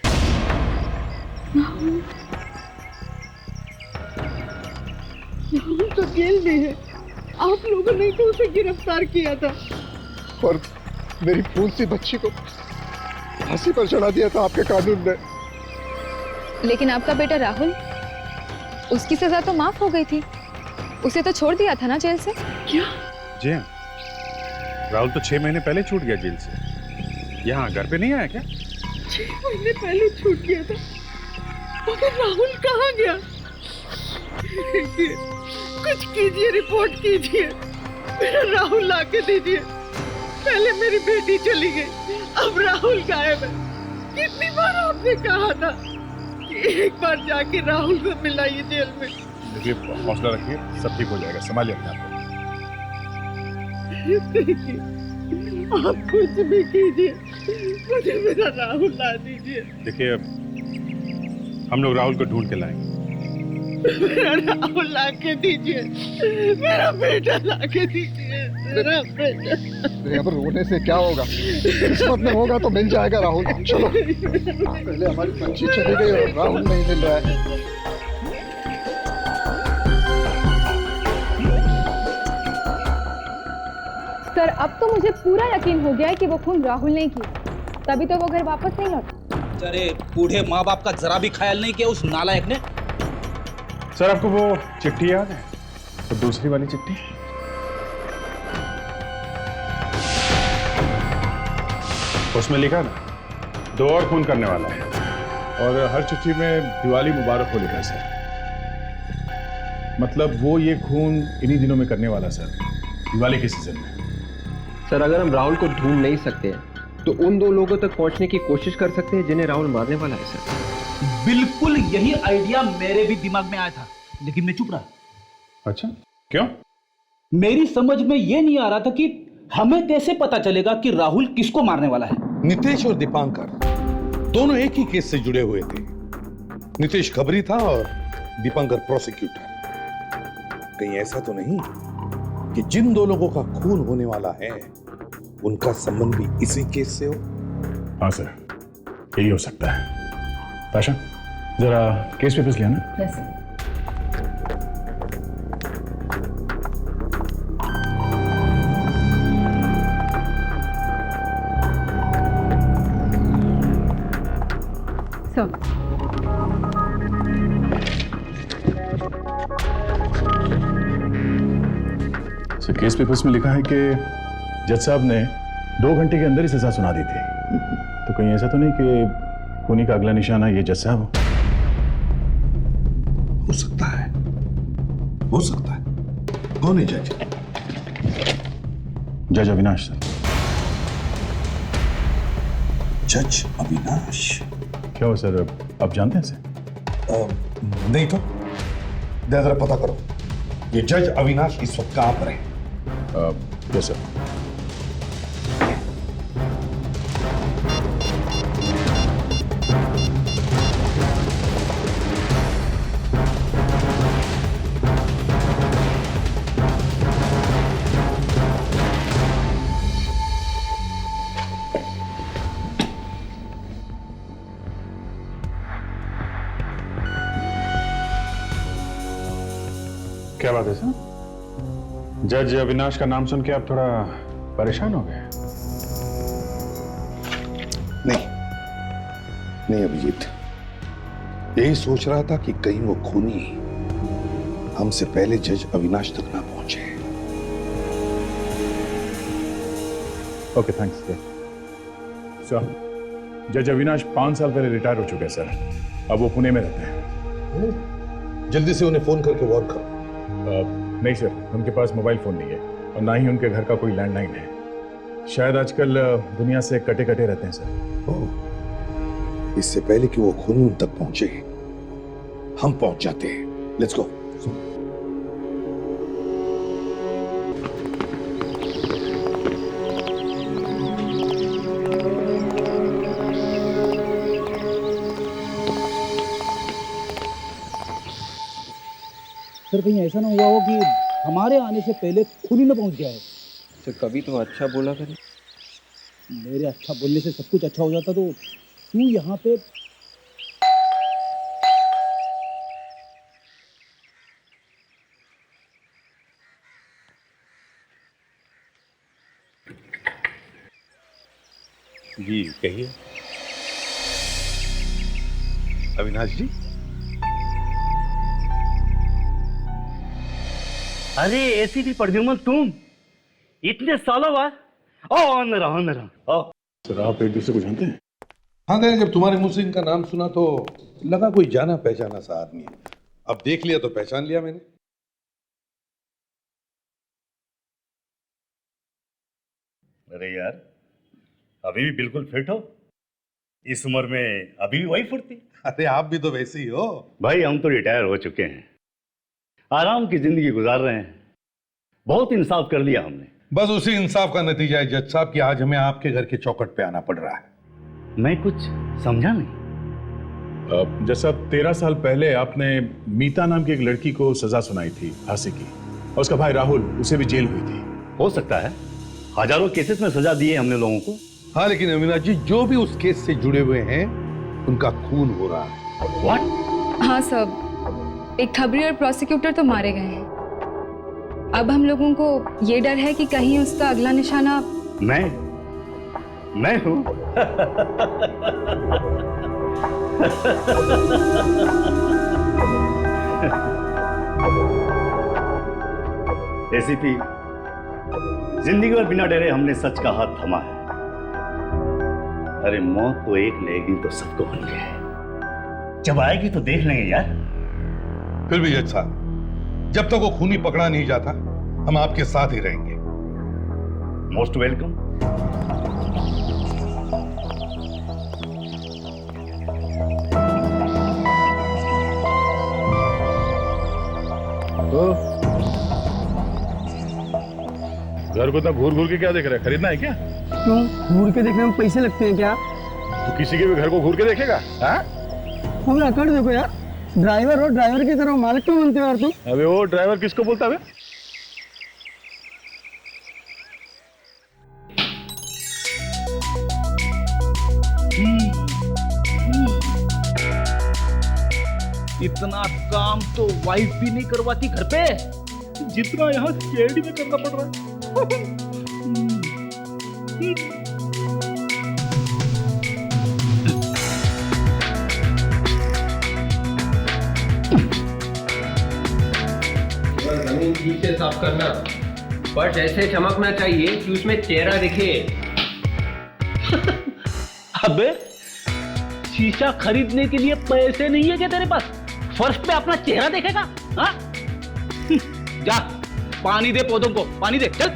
राहुल तो जेल में है। आप लोगों ने तो उसे गिरफ्तार किया था। और मेरी फूल सी बच्ची को फांसी पर चढ़ा दिया था आपके कानून ने। लेकिन आपका बेटा राहुल, उसकी सजा तो माफ हो गई थी, उसे तो छोड़ दिया था ना जेल से। क्या? जी हाँ, राहुल तो 6 महीने पहले छूट गया जेल से। यहाँ घर पे नहीं आया क्या? 6 महीने पहले छूट गया था, मगर राहुल कहाँ गया? कुछ कीजिए, रिपोर्ट कीजिए, मेरा राहुल लाके दीजिए। पहले मेरी बेटी चली गई, अब राहुल गायब है। कितनी बार आपने कहा था कि एक बार जाके राहुल को मिलाइए जेल में। देखिए, हौसला रखिए, सब ठीक हो जाएगा, संभालिए अपने आप देखिए, आप कुछ भी कीजिए, मुझे मेरा राहुल ला दीजिए। देखिए, हम लोग राहुल को ढूंढ के लाएंगे। मेरा राहुल लाके दीजिए, मेरा बेटा लाके दीजिए, मेरा बेटा। अब रोने से क्या होगा? किस्मत में होगा तो मिल जाएगा राहुल। चलो, पहले हमारी बच्ची चली गई और राहुल नहीं मिल रहा है। सर, अब तो मुझे पूरा यकीन हो गया है कि वो खून राहुल ने किया, तभी तो वो घर वापस नहीं लौटा। अरे बूढ़े माँ बाप का जरा भी ख्याल नहीं किया उस नालायक ने। सर, आपको वो चिट्ठी याद है? तो दूसरी वाली चिट्ठी, उसमें लिखा ना 2 और खून करने वाला है, और हर चिट्ठी में दिवाली मुबारक हो लिखा है सर। मतलब वो ये खून इन्हीं दिनों में करने वाला सर, दिवाली के सीजन में। सर, अगर हम राहुल को ढूंढ नहीं सकते तो उन 2 लोगों तक पहुंचने की कोशिश कर सकते हैं जिन्हें राहुल मारने वाला है सर। बिल्कुल यही आइडिया मेरे भी दिमाग में आया था, लेकिन मैं चुप रहा। अच्छा, क्यों? मेरी समझ में ये नहीं आ रहा था कि हमें कैसे पता चलेगा कि राहुल किसको मारने वाला है। नितेश और दीपांकर दोनों एक ही केस से जुड़े हुए थे। नितेश खबरी था और दीपांकर प्रोसिक्यूटर। कहीं ऐसा तो नहीं कि जिन 2 लोगों का खून होने वाला है उनका संबंध भी इसी केस से हो? हाँ सर, यही हो सकता है। ताशा, जरा केस पेपर्स ले आना। Yes sir. Sir, case papers में लिखा है कि जज साहब ने 2 घंटे के अंदर ही सजा सुना दी थी। तो कहीं ऐसा तो नहीं कि खूनी का अगला निशाना ये जज साहब हो सकता है, हो सकता है। कौन है जज? जज अविनाश सर। जज अविनाश? क्या हो सर, आप जानते हैं सर? नहीं तो जरा पता करो, ये जज अविनाश इस वक्त कहां पर है? Yes sir. क्या बात है सर? जज अविनाश का नाम सुन के आप थोड़ा परेशान हो गए? नहीं अभिजीत, यही सोच रहा था कि कहीं वो खूनी हमसे पहले जज अविनाश तक ना पहुंचे। Okay, thanks sir. जज अविनाश 5 साल पहले रिटायर हो चुके हैं सर। अब वो पुणे में रहते हैं। जल्दी से उन्हें फोन करके वार्न करो। नहीं सर, उनके पास मोबाइल फोन नहीं है और ना ही उनके घर का कोई लैंडलाइन है। शायद आजकल दुनिया से कटे कटे रहते हैं सर। इससे पहले कि वो खूनी उन तक पहुंचे, हम पहुंच जाते हैं। Let's go. सर, कहीं ऐसा ना हुआ हो कि हमारे आने से पहले खूनी न पहुंच गया है। सर, कभी तो अच्छा बोला करें। मेरे अच्छा बोलने से सब कुछ अच्छा हो जाता, तो तू यहाँ पे जी कहिए। अविनाश जी। अरे एसीपी प्रद्युमन, तुम इतने सालों बाद। ओ अंदर आओ, अंदर आओ। सर आप एक दूसरे को जानते हैं? हाँ, मैंने जब तुम्हारे मुंह से इनका नाम सुना तो लगा कोई जाना पहचाना सा आदमी है। अब देख लिया तो पहचान लिया मैंने। अरे यार, अभी भी बिल्कुल फिट हो। इस उम्र में अभी भी वही फुर्ती। अरे आप भी तो वैसे ही हो भाई। हम तो रिटायर हो चुके हैं, आराम की जिंदगी गुजार रहे हैं। बहुत इंसाफ कर लिया हमने। बस उसी इंसाफ का नतीजा है जज साहब कि आज हमें आपके घर के चौखट पे आना पड़ रहा है। मैं कुछ समझा नहीं। जैसा 13 साल पहले आपने मीता नाम की एक लड़की को सजा सुनाई थी फांसी की, और उसका भाई राहुल, उसे भी जेल हुई थी। हो सकता है, हजारों केसेस में सजा दी है हमने लोगों को। हाँ, लेकिन अविनाश जी, जो भी उस केस से जुड़े हुए हैं उनका खून हो रहा है। व्हाट? हाँ सब, एक खबरी और प्रोसिक्यूटर तो मारे गए हैं। अब हम लोगों को ये डर है कि कहीं उसका अगला निशाना मैं हूं। एसीपी, जिंदगी भर बिना डरे हमने सच का हाथ थमा है। अरे मौत तो एक न एक दिन तो सबको होनी है। जब आएगी तो देख लेंगे यार। फिर भी जज साहब, जब तक वो खूनी पकड़ा नहीं जाता हम आपके साथ ही रहेंगे। Most welcome. घर को तो घूर घूर के क्या देख रहा है? खरीदना है क्या? क्यों? घूर के देखने में पैसे लगते हैं क्या? तो किसी के भी घर को घूर के देखेगा? हाँ? हम अकड़ देखो यार, ड्राइवर हो, ड्राइवर की तरह मालिक क्यों बनते हो यार तुम? अबे वो ड्राइवर किसको बोलता है? इतना काम तो वाइफ भी नहीं करवाती घर पे, जितना यहाँ सीआईडी में करना पड़ रहा है। जमीन ठीक से साफ करना, बट ऐसे चमकना चाहिए कि उसमें चेहरा दिखे। अबे शीशा खरीदने के लिए पैसे नहीं है क्या तेरे पास? फर्श पे अपना चेहरा देखेगा? हाँ? जा पानी दे पौधों को, पानी दे, चल।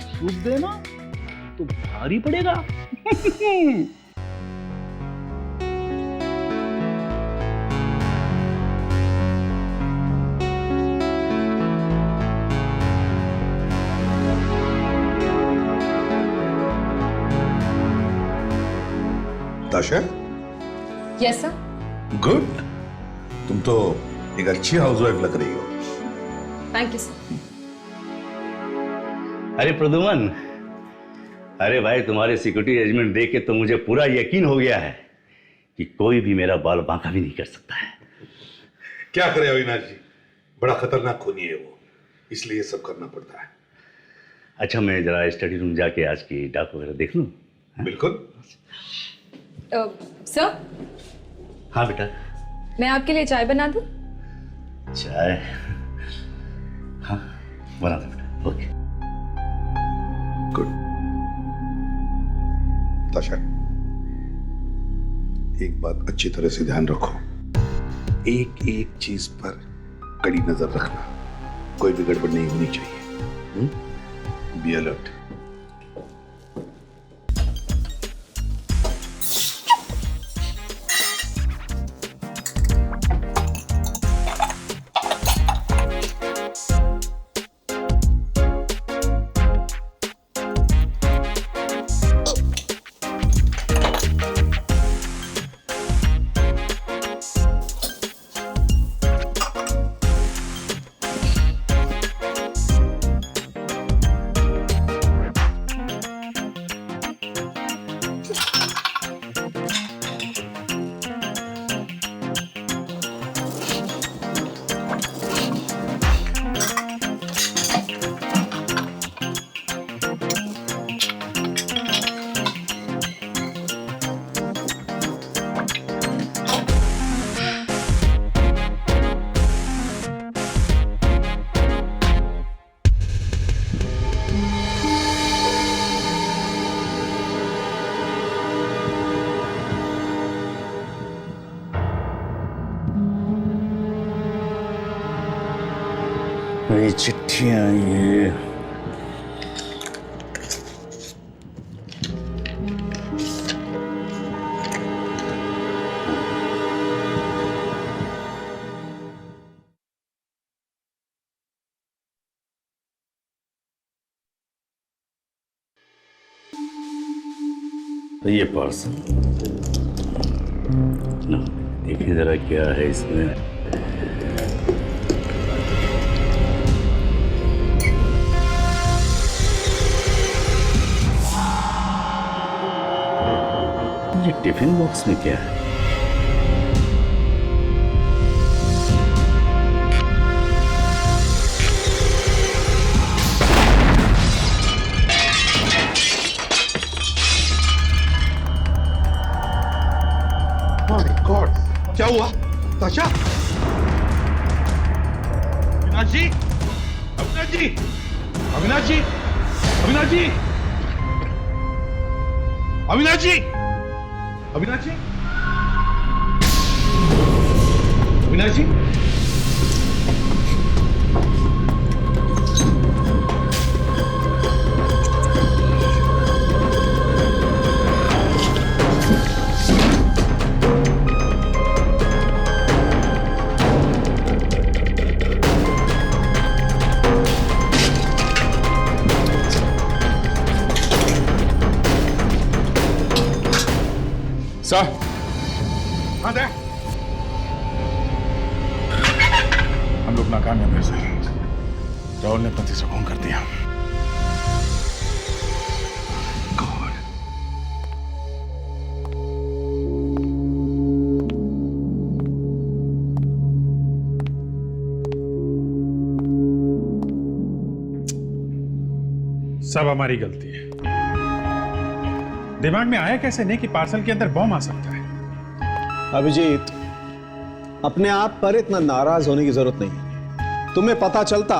सूख देना तो भारी पड़ेगा। ताशा, यस सर। गुड। तुम तो एक अच्छी हाउसवाइफ लग रही हो। Thank you sir. अरे प्रद्युमन, अरे भाई, तुम्हारे सिक्योरिटी अरेंजमेंट देख के तो मुझे पूरा यकीन हो गया है कि कोई भी मेरा बाल बांका भी नहीं कर सकता है। क्या करे अविनाश जी, बड़ा खतरनाक खूनी है वो, इसलिए सब करना पड़ता है। अच्छा, मैं जरा स्टडी रूम जाके आज की डाक वगैरह देख लूं? बिल्कुल। सर, हाँ बेटा। मैं आपके लिए चाय बना दूं? चाय? हाँ, बना दो बेटा। ओके। गुड। ताशा, एक बात अच्छी तरह से ध्यान रखो, एक एक चीज पर कड़ी नजर रखना, कोई भी गड़बड़ नहीं होनी चाहिए। Be alert. ये चिट्ठियां ये ये पार्सल ना, देखिए जरा क्या है इसमें। ये टिफिन बॉक्स में क्या है? गॉड, क्या हुआ? ताशा? अविनाश जी, अविनाश जी, अविनाश जी, अविनाश जी, अविनाश जी, अविनाश जी, अविनाश जी, सर, हाँ दे। हम लोग नाकामयाब हैं सर। राहुल ने पति से फोन कर दिया। सब हमारी गलती है। दिमाग में आया कैसे नहीं कि पार्सल के अंदर बॉम्ब आ सकता है। अभिजीत, अपने आप पर इतना नाराज होने की जरूरत नहीं। तुम्हें पता चलता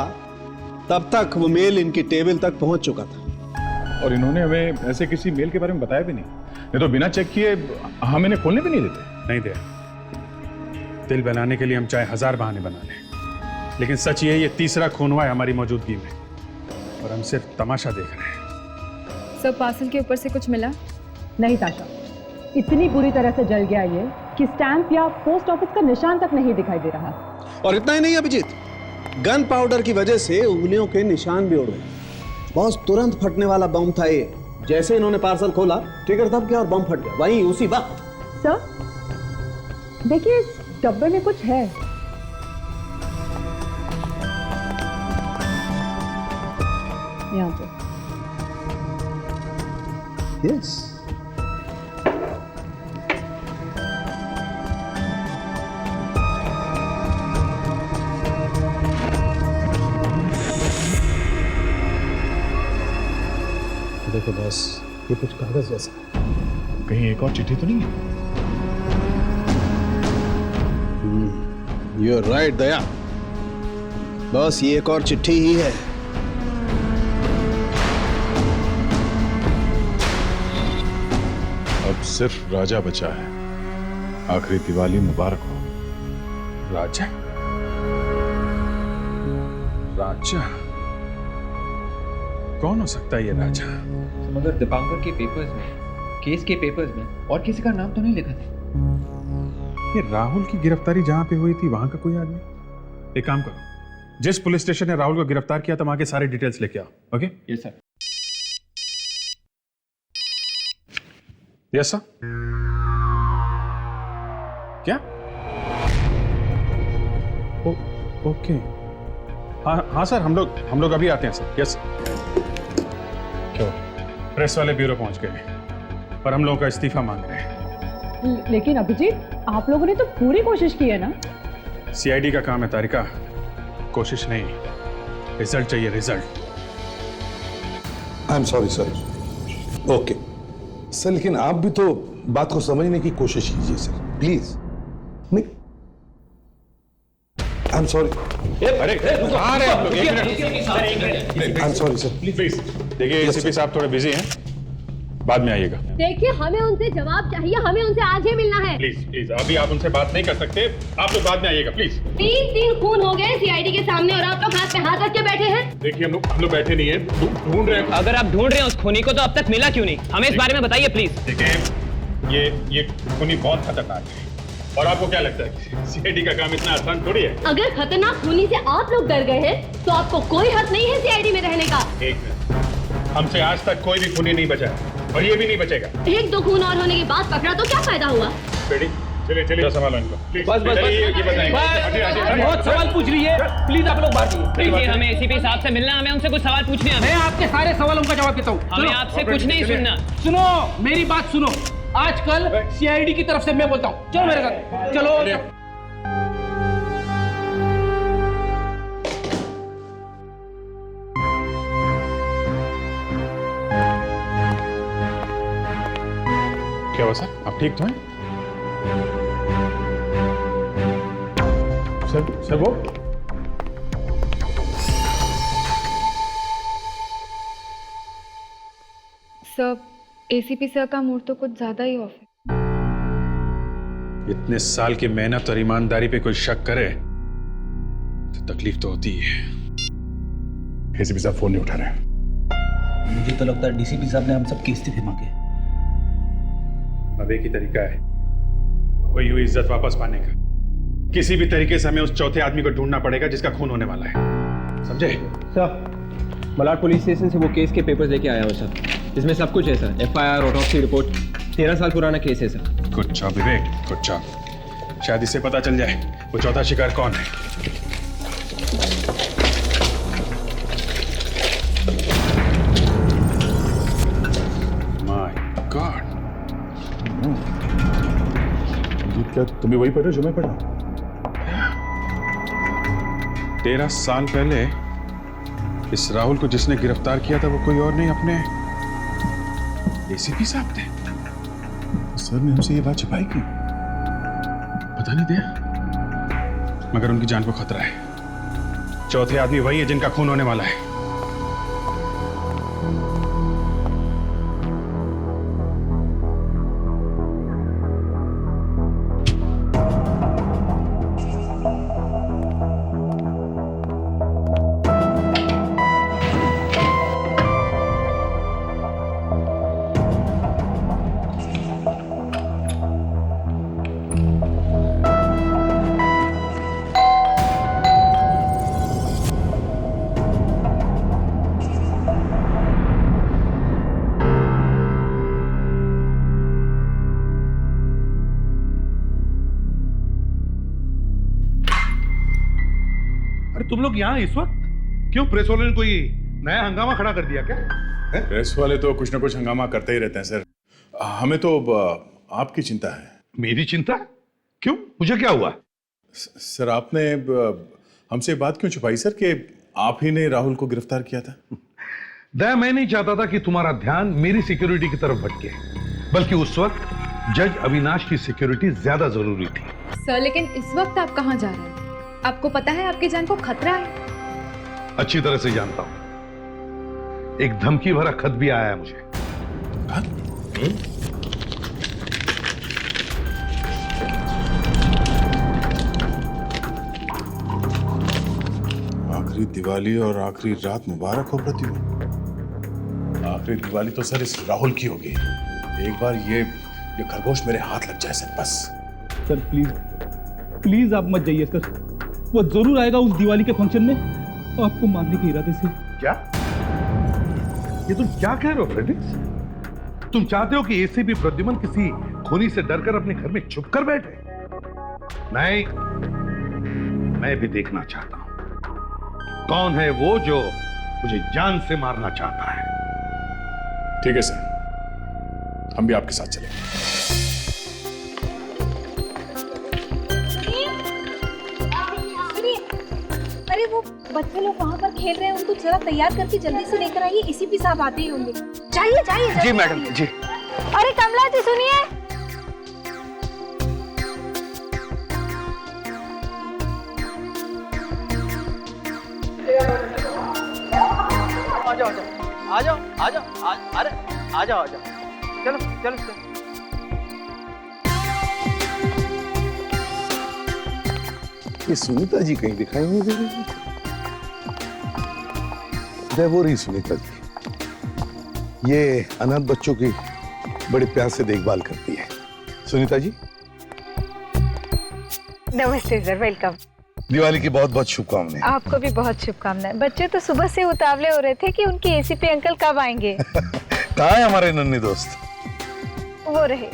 तब तक वो मेल इनकी टेबल तक पहुंच चुका था। और इन्होंने हमें ऐसे किसी मेल के बारे में बताया भी नहीं। ये तो बिना चेक किए हम इन्हें खोलने भी नहीं देते। नहीं दे। दिल बनाने के लिए हम चाहे 1000 बहाने बना लें, लेकिन सच ये तीसरा खून हुआ है हमारी मौजूदगी में, और हम सिर्फ तमाशा देख रहे हैं। सर, पार्सल के ऊपर से कुछ मिला? नहीं ताशा, इतनी बुरी तरह से जल गया ये कि स्टैंप या पोस्ट ऑफिस का निशान तक नहीं दिखाई दे रहा। और इतना ही नहीं अभिजीत, गन पाउडर की वजह से उंगलियों के निशान भी उड़ गए। बहुत तुरंत फटने वाला बम था ये। जैसे इन्होंने पार्सल खोला, ट्रिगर दब गया और बम फट गया वहीं उसी वक्त। सर देखिए, इस डब्बे में कुछ है। यहाँ पे। यस। देखो बॉस, ये कुछ कागज जैसा है। कहीं एक और चिट्ठी तो नहीं है? You are right Daya, boss ये एक और चिट्ठी ही है। अब सिर्फ राजा बचा है। आखिरी दिवाली मुबारक हो। राजा? राजा? कौन हो सकता है ये राजा? मगर दीपांकर के पेपर्स में, केस के पेपर्स में और किसी का नाम तो नहीं लिखा था। ये राहुल की गिरफ्तारी जहां पे हुई थी वहां का कोई आदमी? एक काम करो, जिस पुलिस स्टेशन ने राहुल को गिरफ्तार किया था वहां के सारे डिटेल्स लेके आओ। Okay? Yes sir. Yes sir. क्या? ओके। हाँ सर, हम लोग अभी आते हैं सर। यस। क्यों? प्रेस वाले ब्यूरो पहुंच गए और हम लोगों का इस्तीफा मांग रहे हैं। लेकिन अभिजीत, आप लोगों ने तो पूरी कोशिश की है ना? सीआईडी का काम है तारिका, कोशिश नहीं, रिजल्ट चाहिए, result. I am sorry sir. Okay sir, लेकिन आप भी तो बात को समझने की कोशिश कीजिए सर, प्लीज। नहीं, आई एम सॉरी। अरे कहाँ रहे आप लोग? एक minute. I am sorry sir, please. देखिए एसीपी साहब थोड़े बिजी हैं, बाद में आइएगा। देखिए हमें उनसे जवाब चाहिए, हमें उनसे आज ही मिलना है। प्लीज प्लीज, अभी आप उनसे बात नहीं कर सकते, आप लोग बाद में आइएगा प्लीज। 3 खून हो गए सीआईडी के सामने और आप लोग हाथ पे हाथ रख के बैठे हैं। देखिए हम लोग बैठे नहीं है, ढूंढ रहे हैं। अगर आप ढूंढ रहे हैं उस खूनी को तो अब तक मिला क्यों नहीं, हमें इस बारे में बताइए प्लीज। देखिए ये खूनी बहुत खतरनाक है, और आपको क्या लगता है सीआईडी का काम इतना आसान थोड़ी है? अगर खतरनाक खूनी से आप लोग डर गए हैं तो आपको कोई हक नहीं है सीआईडी में रहने का। एक मिनट, हमसे आज तक कोई भी खूनी नहीं बचा और ये भी नहीं बचेगा। 1-2 खून और होने के बाद पकड़ा तो क्या फायदा हुआ? बेटी चलिए चलिए, संभालो इनको प्लीज। बस ये बताइए, बहुत सवाल पूछ रही है, प्लीज आप लोग बात कीजिए। हमें एसीपी साहब से मिलना, हमें उनसे कुछ सवाल पूछने हैं। मैं आपके सारे सवालों का जवाब देता हूँ। हमें आपसे कुछ नहीं सुनना। सुनो मेरी बात सुनो, आजकल सीआईडी की तरफ से मैं बोलता हूँ, चलो मेरे साथ चलो। क्या हुआ सर, आप ठीक तो हैं? सर वो सर, एसीपी सर का मूड तो कुछ ज्यादा ही ऑफ है। इतने साल की मेहनत और ईमानदारी पे कोई शक करे तो तकलीफ तो होती है। एसीपी साहब फोन नहीं उठा रहे। मुझे तो लगता है डीसीपी साहब ने हम सब की इस्तीफे मांगे। अब एक ही तरीका है वही हुई इज्जत वापस पाने का। किसी भी तरीके से हमें उस चौथे आदमी को ढूंढना पड़ेगा जिसका खून होने वाला है, समझे? सर, मलाड पुलिस स्टेशन से वो केस के पेपर्स लेके आया हूँ सर। इसमें सब कुछ है सर, एफआईआर, ऑटोप्सी रिपोर्ट। 13 साल पुराना केस है सर। गुड जॉब विवेक, गुड जॉब। शायद इससे पता चल जाए वो चौथा शिकार कौन है। माय गॉड, क्या तुम भी वही पढ़ रहे हो जो मैं पढ़ रहा हूँ? 13 साल पहले इस राहुल को जिसने गिरफ्तार किया था वो कोई और नहीं, अपने एसीपी साहब थे। सर ने हमसे ये बात छिपाई क्यों? पता नहीं दिया, मगर उनकी जान को खतरा है। चौथे आदमी वही है जिनका खून होने वाला है। तुम लोग यहाँ इस वक्त क्यों? प्रेस वाले ने कोई नया हंगामा खड़ा कर दिया क्या? प्रेस वाले तो कुछ ना कुछ हंगामा करते ही रहते हैं सर। हमें तो आपकी चिंता है। मेरी चिंता? क्यों, मुझे क्या हुआ? सर आपने हमसे बात क्यों छुपाई सर कि आप ही ने राहुल को गिरफ्तार किया था? दया, मैं नहीं चाहता था कि तुम्हारा ध्यान मेरी सिक्योरिटी की तरफ भटके, बल्कि उस वक्त जज अविनाश की सिक्योरिटी ज्यादा जरूरी थी। सर लेकिन इस वक्त आप कहाँ जा रहे हैं? आपको पता है आपकी जान को खतरा है। अच्छी तरह से जानता हूं। एक धमकी भरा खत भी आया है मुझे। आखिरी दिवाली और आखिरी रात मुबारक हो प्रतिभा। आखिरी दिवाली तो सर इस राहुल की होगी। एक बार ये खरगोश मेरे हाथ लग जाए सर, बस। सर प्लीज प्लीज आप मत जाइए सर, वो जरूर आएगा उस दिवाली के फंक्शन में आपको मारने के इरादे से। क्या? ये तुम क्या कह रहे हो फ्रेडिक्स? तुम चाहते हो कि एसीपी प्रद्युमन किसी खूनी से डरकर अपने घर में छुप कर बैठे? नहीं, मैं भी देखना चाहता हूं कौन है वो जो मुझे जान से मारना चाहता है। ठीक है सर, हम भी आपके साथ चलेंगे। अरे वो बच्चे लोग वहाँ पर खेल रहे हैं, उनको जरा तैयार करके जल्दी से लेकर आइए, एसीपी साहब आते ही होंगे। चाहिए चाहिए जी मैडम जी। अरे कमला जी सुनिए। आ जाओ आ जाओ आ जाओ आ जाओ, अरे आ जाओ आ जाओ। चलो चलो चलो। ये सुनीता जी कहीं दिखाई नहीं दे रही। वो रही सुनीता जी, ये अनाथ बच्चों की बड़े प्यार से देखभाल करती है। सुनीता जी नमस्ते सर, वेलकम। दिवाली की बहुत बहुत शुभकामनाएं। आपको भी बहुत शुभकामनाएं। बच्चे तो सुबह से उतावले हो रहे थे कि उनके एसीपी अंकल कब आएंगे। कहाँ है हमारे नन्ही दोस्त? वो रहे।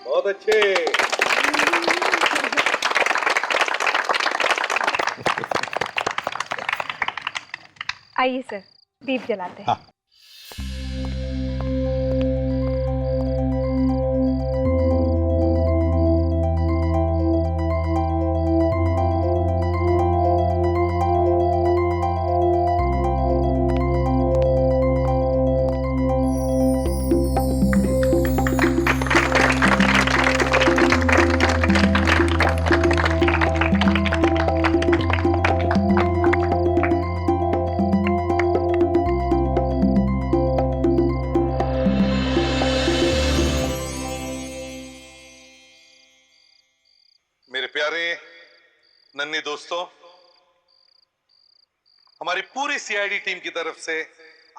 बहुत अच्छे। आइए सर, दीप जलाते हैं। हाँ। मेरे प्यारे नन्ही दोस्तों, हमारी पूरी सीआईडी टीम की तरफ से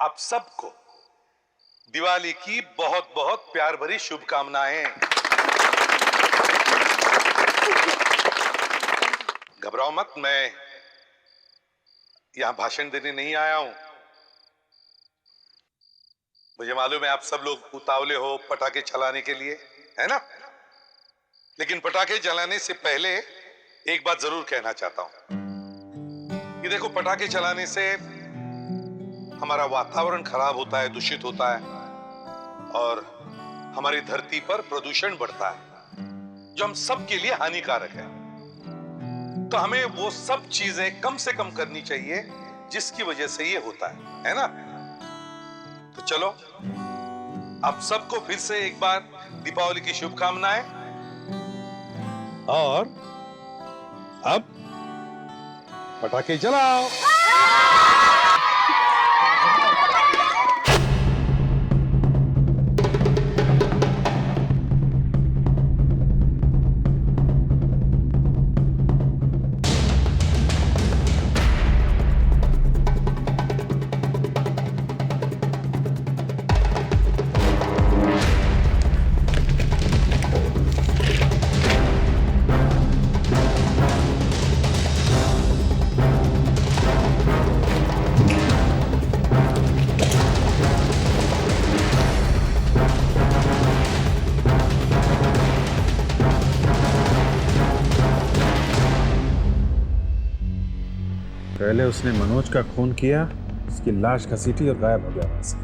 आप सबको दिवाली की बहुत बहुत प्यार भरी शुभकामनाएं। घबराओ मत, मैं यहां भाषण देने नहीं आया हूं। मुझे मालूम है आप सब लोग उतावले हो पटाखे चलाने के लिए, है ना? लेकिन पटाखे जलाने से पहले एक बात जरूर कहना चाहता हूं। ये देखो, पटाखे चलाने से हमारा वातावरण खराब होता है, दूषित होता है और हमारी धरती पर प्रदूषण बढ़ता है, जो हम सब के लिए हानिकारक है। तो हमें वो सब चीजें कम से कम करनी चाहिए जिसकी वजह से ये होता है ना? तो चलो, आप सबको फिर से एक बार दीपावली की शुभकामनाएं। और अब पटाखे जलाओ। पहले उसने मनोज का खून किया, उसकी लाश घसीटी और गायब हो गया वहां से।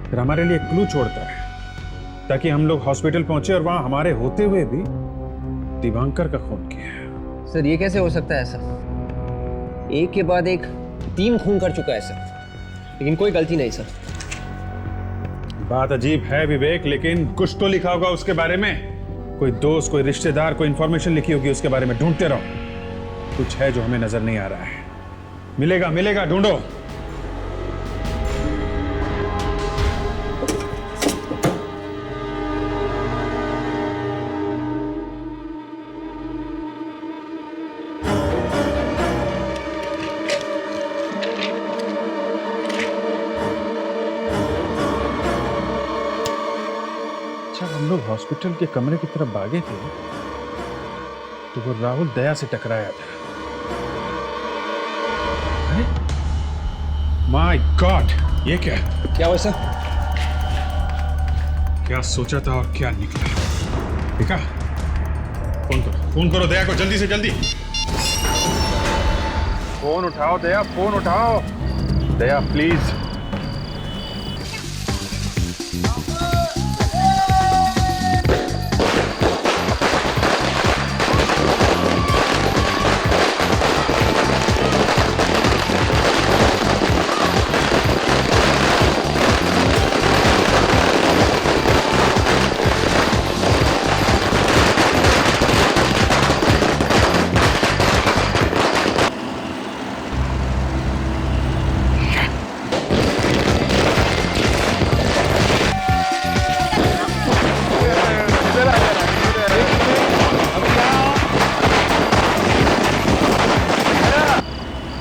फिर हमारे लिए क्लू छोड़ता है ताकि हम लोग हॉस्पिटल पहुंचे और वहां हमारे होते हुए भी दिवांकर का खून किया। सर ये कैसे हो सकता है सर? एक के बाद एक 3 खून कर चुका है सर, लेकिन कोई गलती नहीं सर। बात अजीब है विवेक, लेकिन कुछ तो लिखा होगा उसके बारे में। कोई दोस्त, कोई रिश्तेदार, कोई इंफॉर्मेशन लिखी होगी उसके बारे में। ढूंढते रहो, कुछ है जो हमें नजर नहीं आ रहा है। मिलेगा मिलेगा, ढूंढो। जब हम लोग हॉस्पिटल के कमरे की तरफ भागे थे तो वो राहुल दया से टकराया था। माय गॉड, ये क्या हुआ सर? क्या सोचा था और क्या निकला? देखा? फोन करो दया को, जल्दी से जल्दी। फोन उठाओ दया, फोन उठाओ दया प्लीज।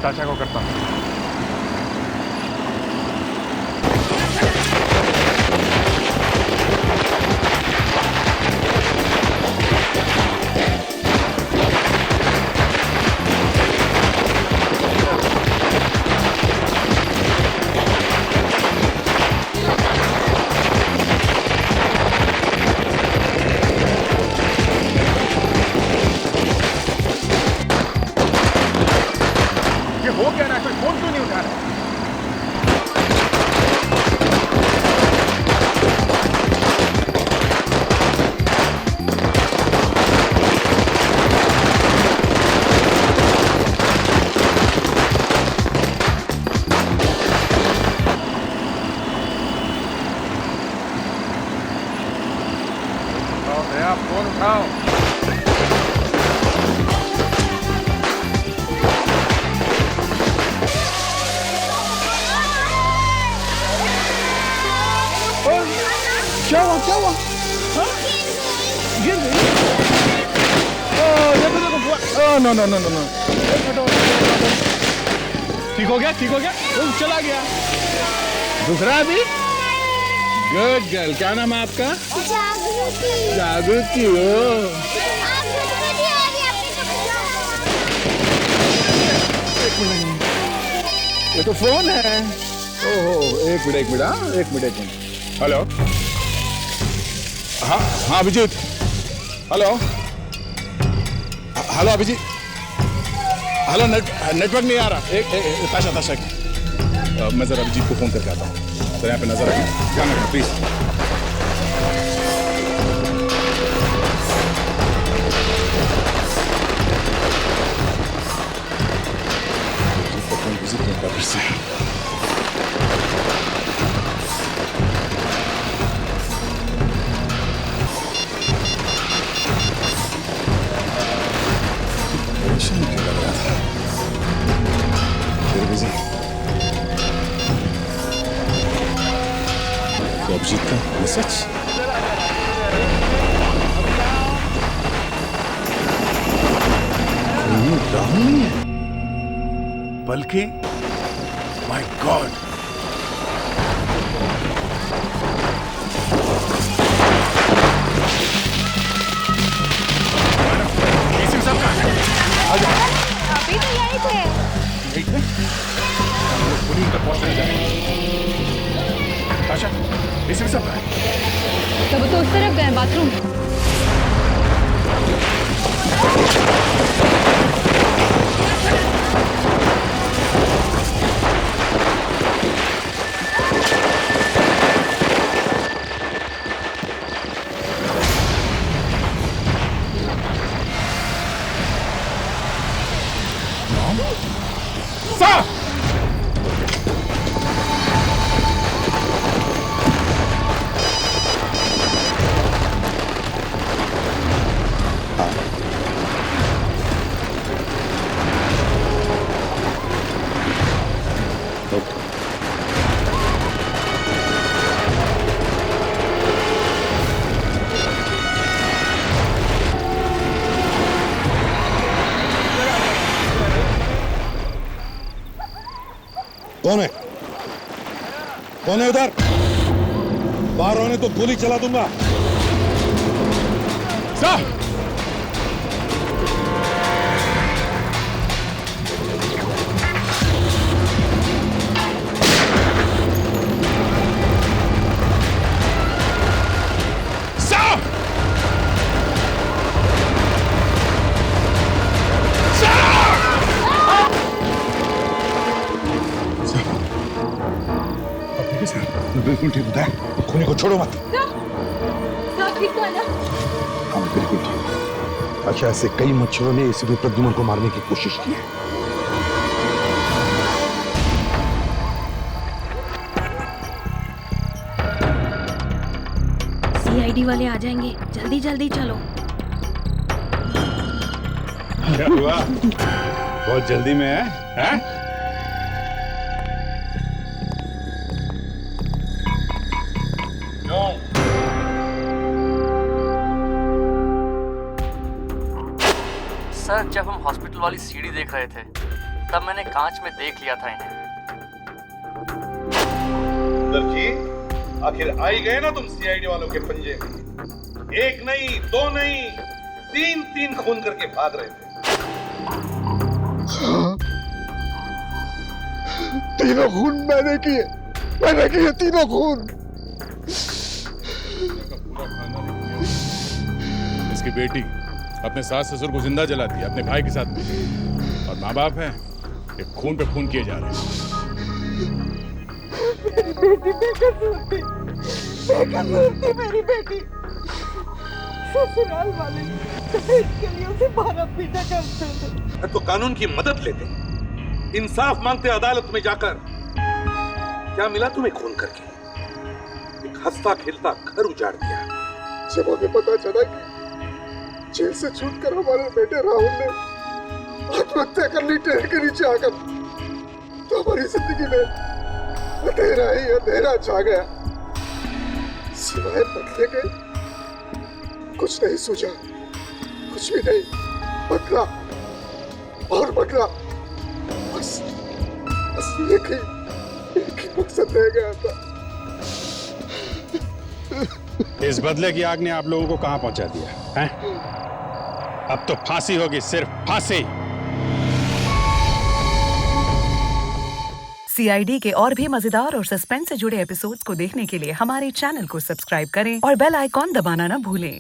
ताशा को करता हूँ। हो क्या ना, कोई फोन क्यों नहीं उठा रहा? उठाओ भैया, फोन उठाओ। क्या हुआ क्या हुआ? गिर गई? No no no no no. ठीक हो गया, ठीक हो गया, चला गया। दूसरा अभी? Good girl. क्या नाम है आपका? जागृति। जागृति हो। ये तो फोन है। ओहो, एक मिनट, हाँ, एक मिनट। हेलो, हाँ हाँ Abhijeet, hello hello Abhijeet, hello network नहीं आ रहा। एक ताशा ताशा, मैं जरा अभिजीत को फोन करके आता हूँ। तो यहाँ पे नजर रखना, ध्यान रखना प्लीज। फोन बिजी क्यों कर रहे हैं? अभिजीत का मैसेज। राहुल नहीं है, बल्कि माय गॉड, अभी तो यहीं थे। पुलिस तक पहुंचने जाए। ताशा, इसी में सब है। तब तो उस तरफ गए बाथरूम। कौन है? कौन है उधर? बाहर होने तो गोली चला दूंगा। सर! बिल्कुल ठीक है, खूनी को छोड़ो मत। ठीक तो है ना? हाँ बिल्कुल ठीक। अच्छा, ऐसे कई मच्छरों ने इसी प्रद्युमन को मारने की कोशिश की है। सीआईडी वाले आ जाएंगे, जल्दी जल्दी चलो। क्या हुआ? बहुत जल्दी में है, हैं? सर, जब हम हॉस्पिटल वाली सीढ़ी देख रहे थे तब मैंने कांच में देख लिया था इन्हें। दर्जी, आखिर आ ही गए ना तुम सीआईडी वालों के पंजे में। एक नहीं, दो नहीं, तीन खून करके भाग रहे थे। हाँ, तीनों खून मैंने किए तीनों खून। इसकी बेटी अपने सास ससुर को जिंदा जलाती है अपने भाई के साथ में, और माँ बाप हैं ये खून पे खून किए जा रहे हैं। मेरी बेटी ससुराल वाले इसके लिए उसे मारा पीटा करते थे। तो कानून की मदद लेते, इंसाफ मांगते अदालत में जाकर। क्या मिला तुम्हें खून करके? एक हंसता खेलता घर उजाड़ दिया। जब हमें पता चला कि जेल से छूटकर हमारे बेटे राहुल ने आत्महत्या कर ली ट्रेन के नीचे आकर, तो हमारी जिंदगी में अंधेरा ही अंधेरा छा गया। सिवाय बदले के कुछ नहीं सूझा, कुछ भी नहीं। बदला और बदला, बस एक ही मकसद रह गया था। इस बदले की आग ने आप लोगों को कहां पहुंचा दिया है? अब तो फांसी होगी, सिर्फ फांसी। सीआईडी के और भी मजेदार और सस्पेंस से जुड़े एपिसोड्स को देखने के लिए हमारे चैनल को सब्सक्राइब करें और बेल आइकॉन दबाना ना भूलें।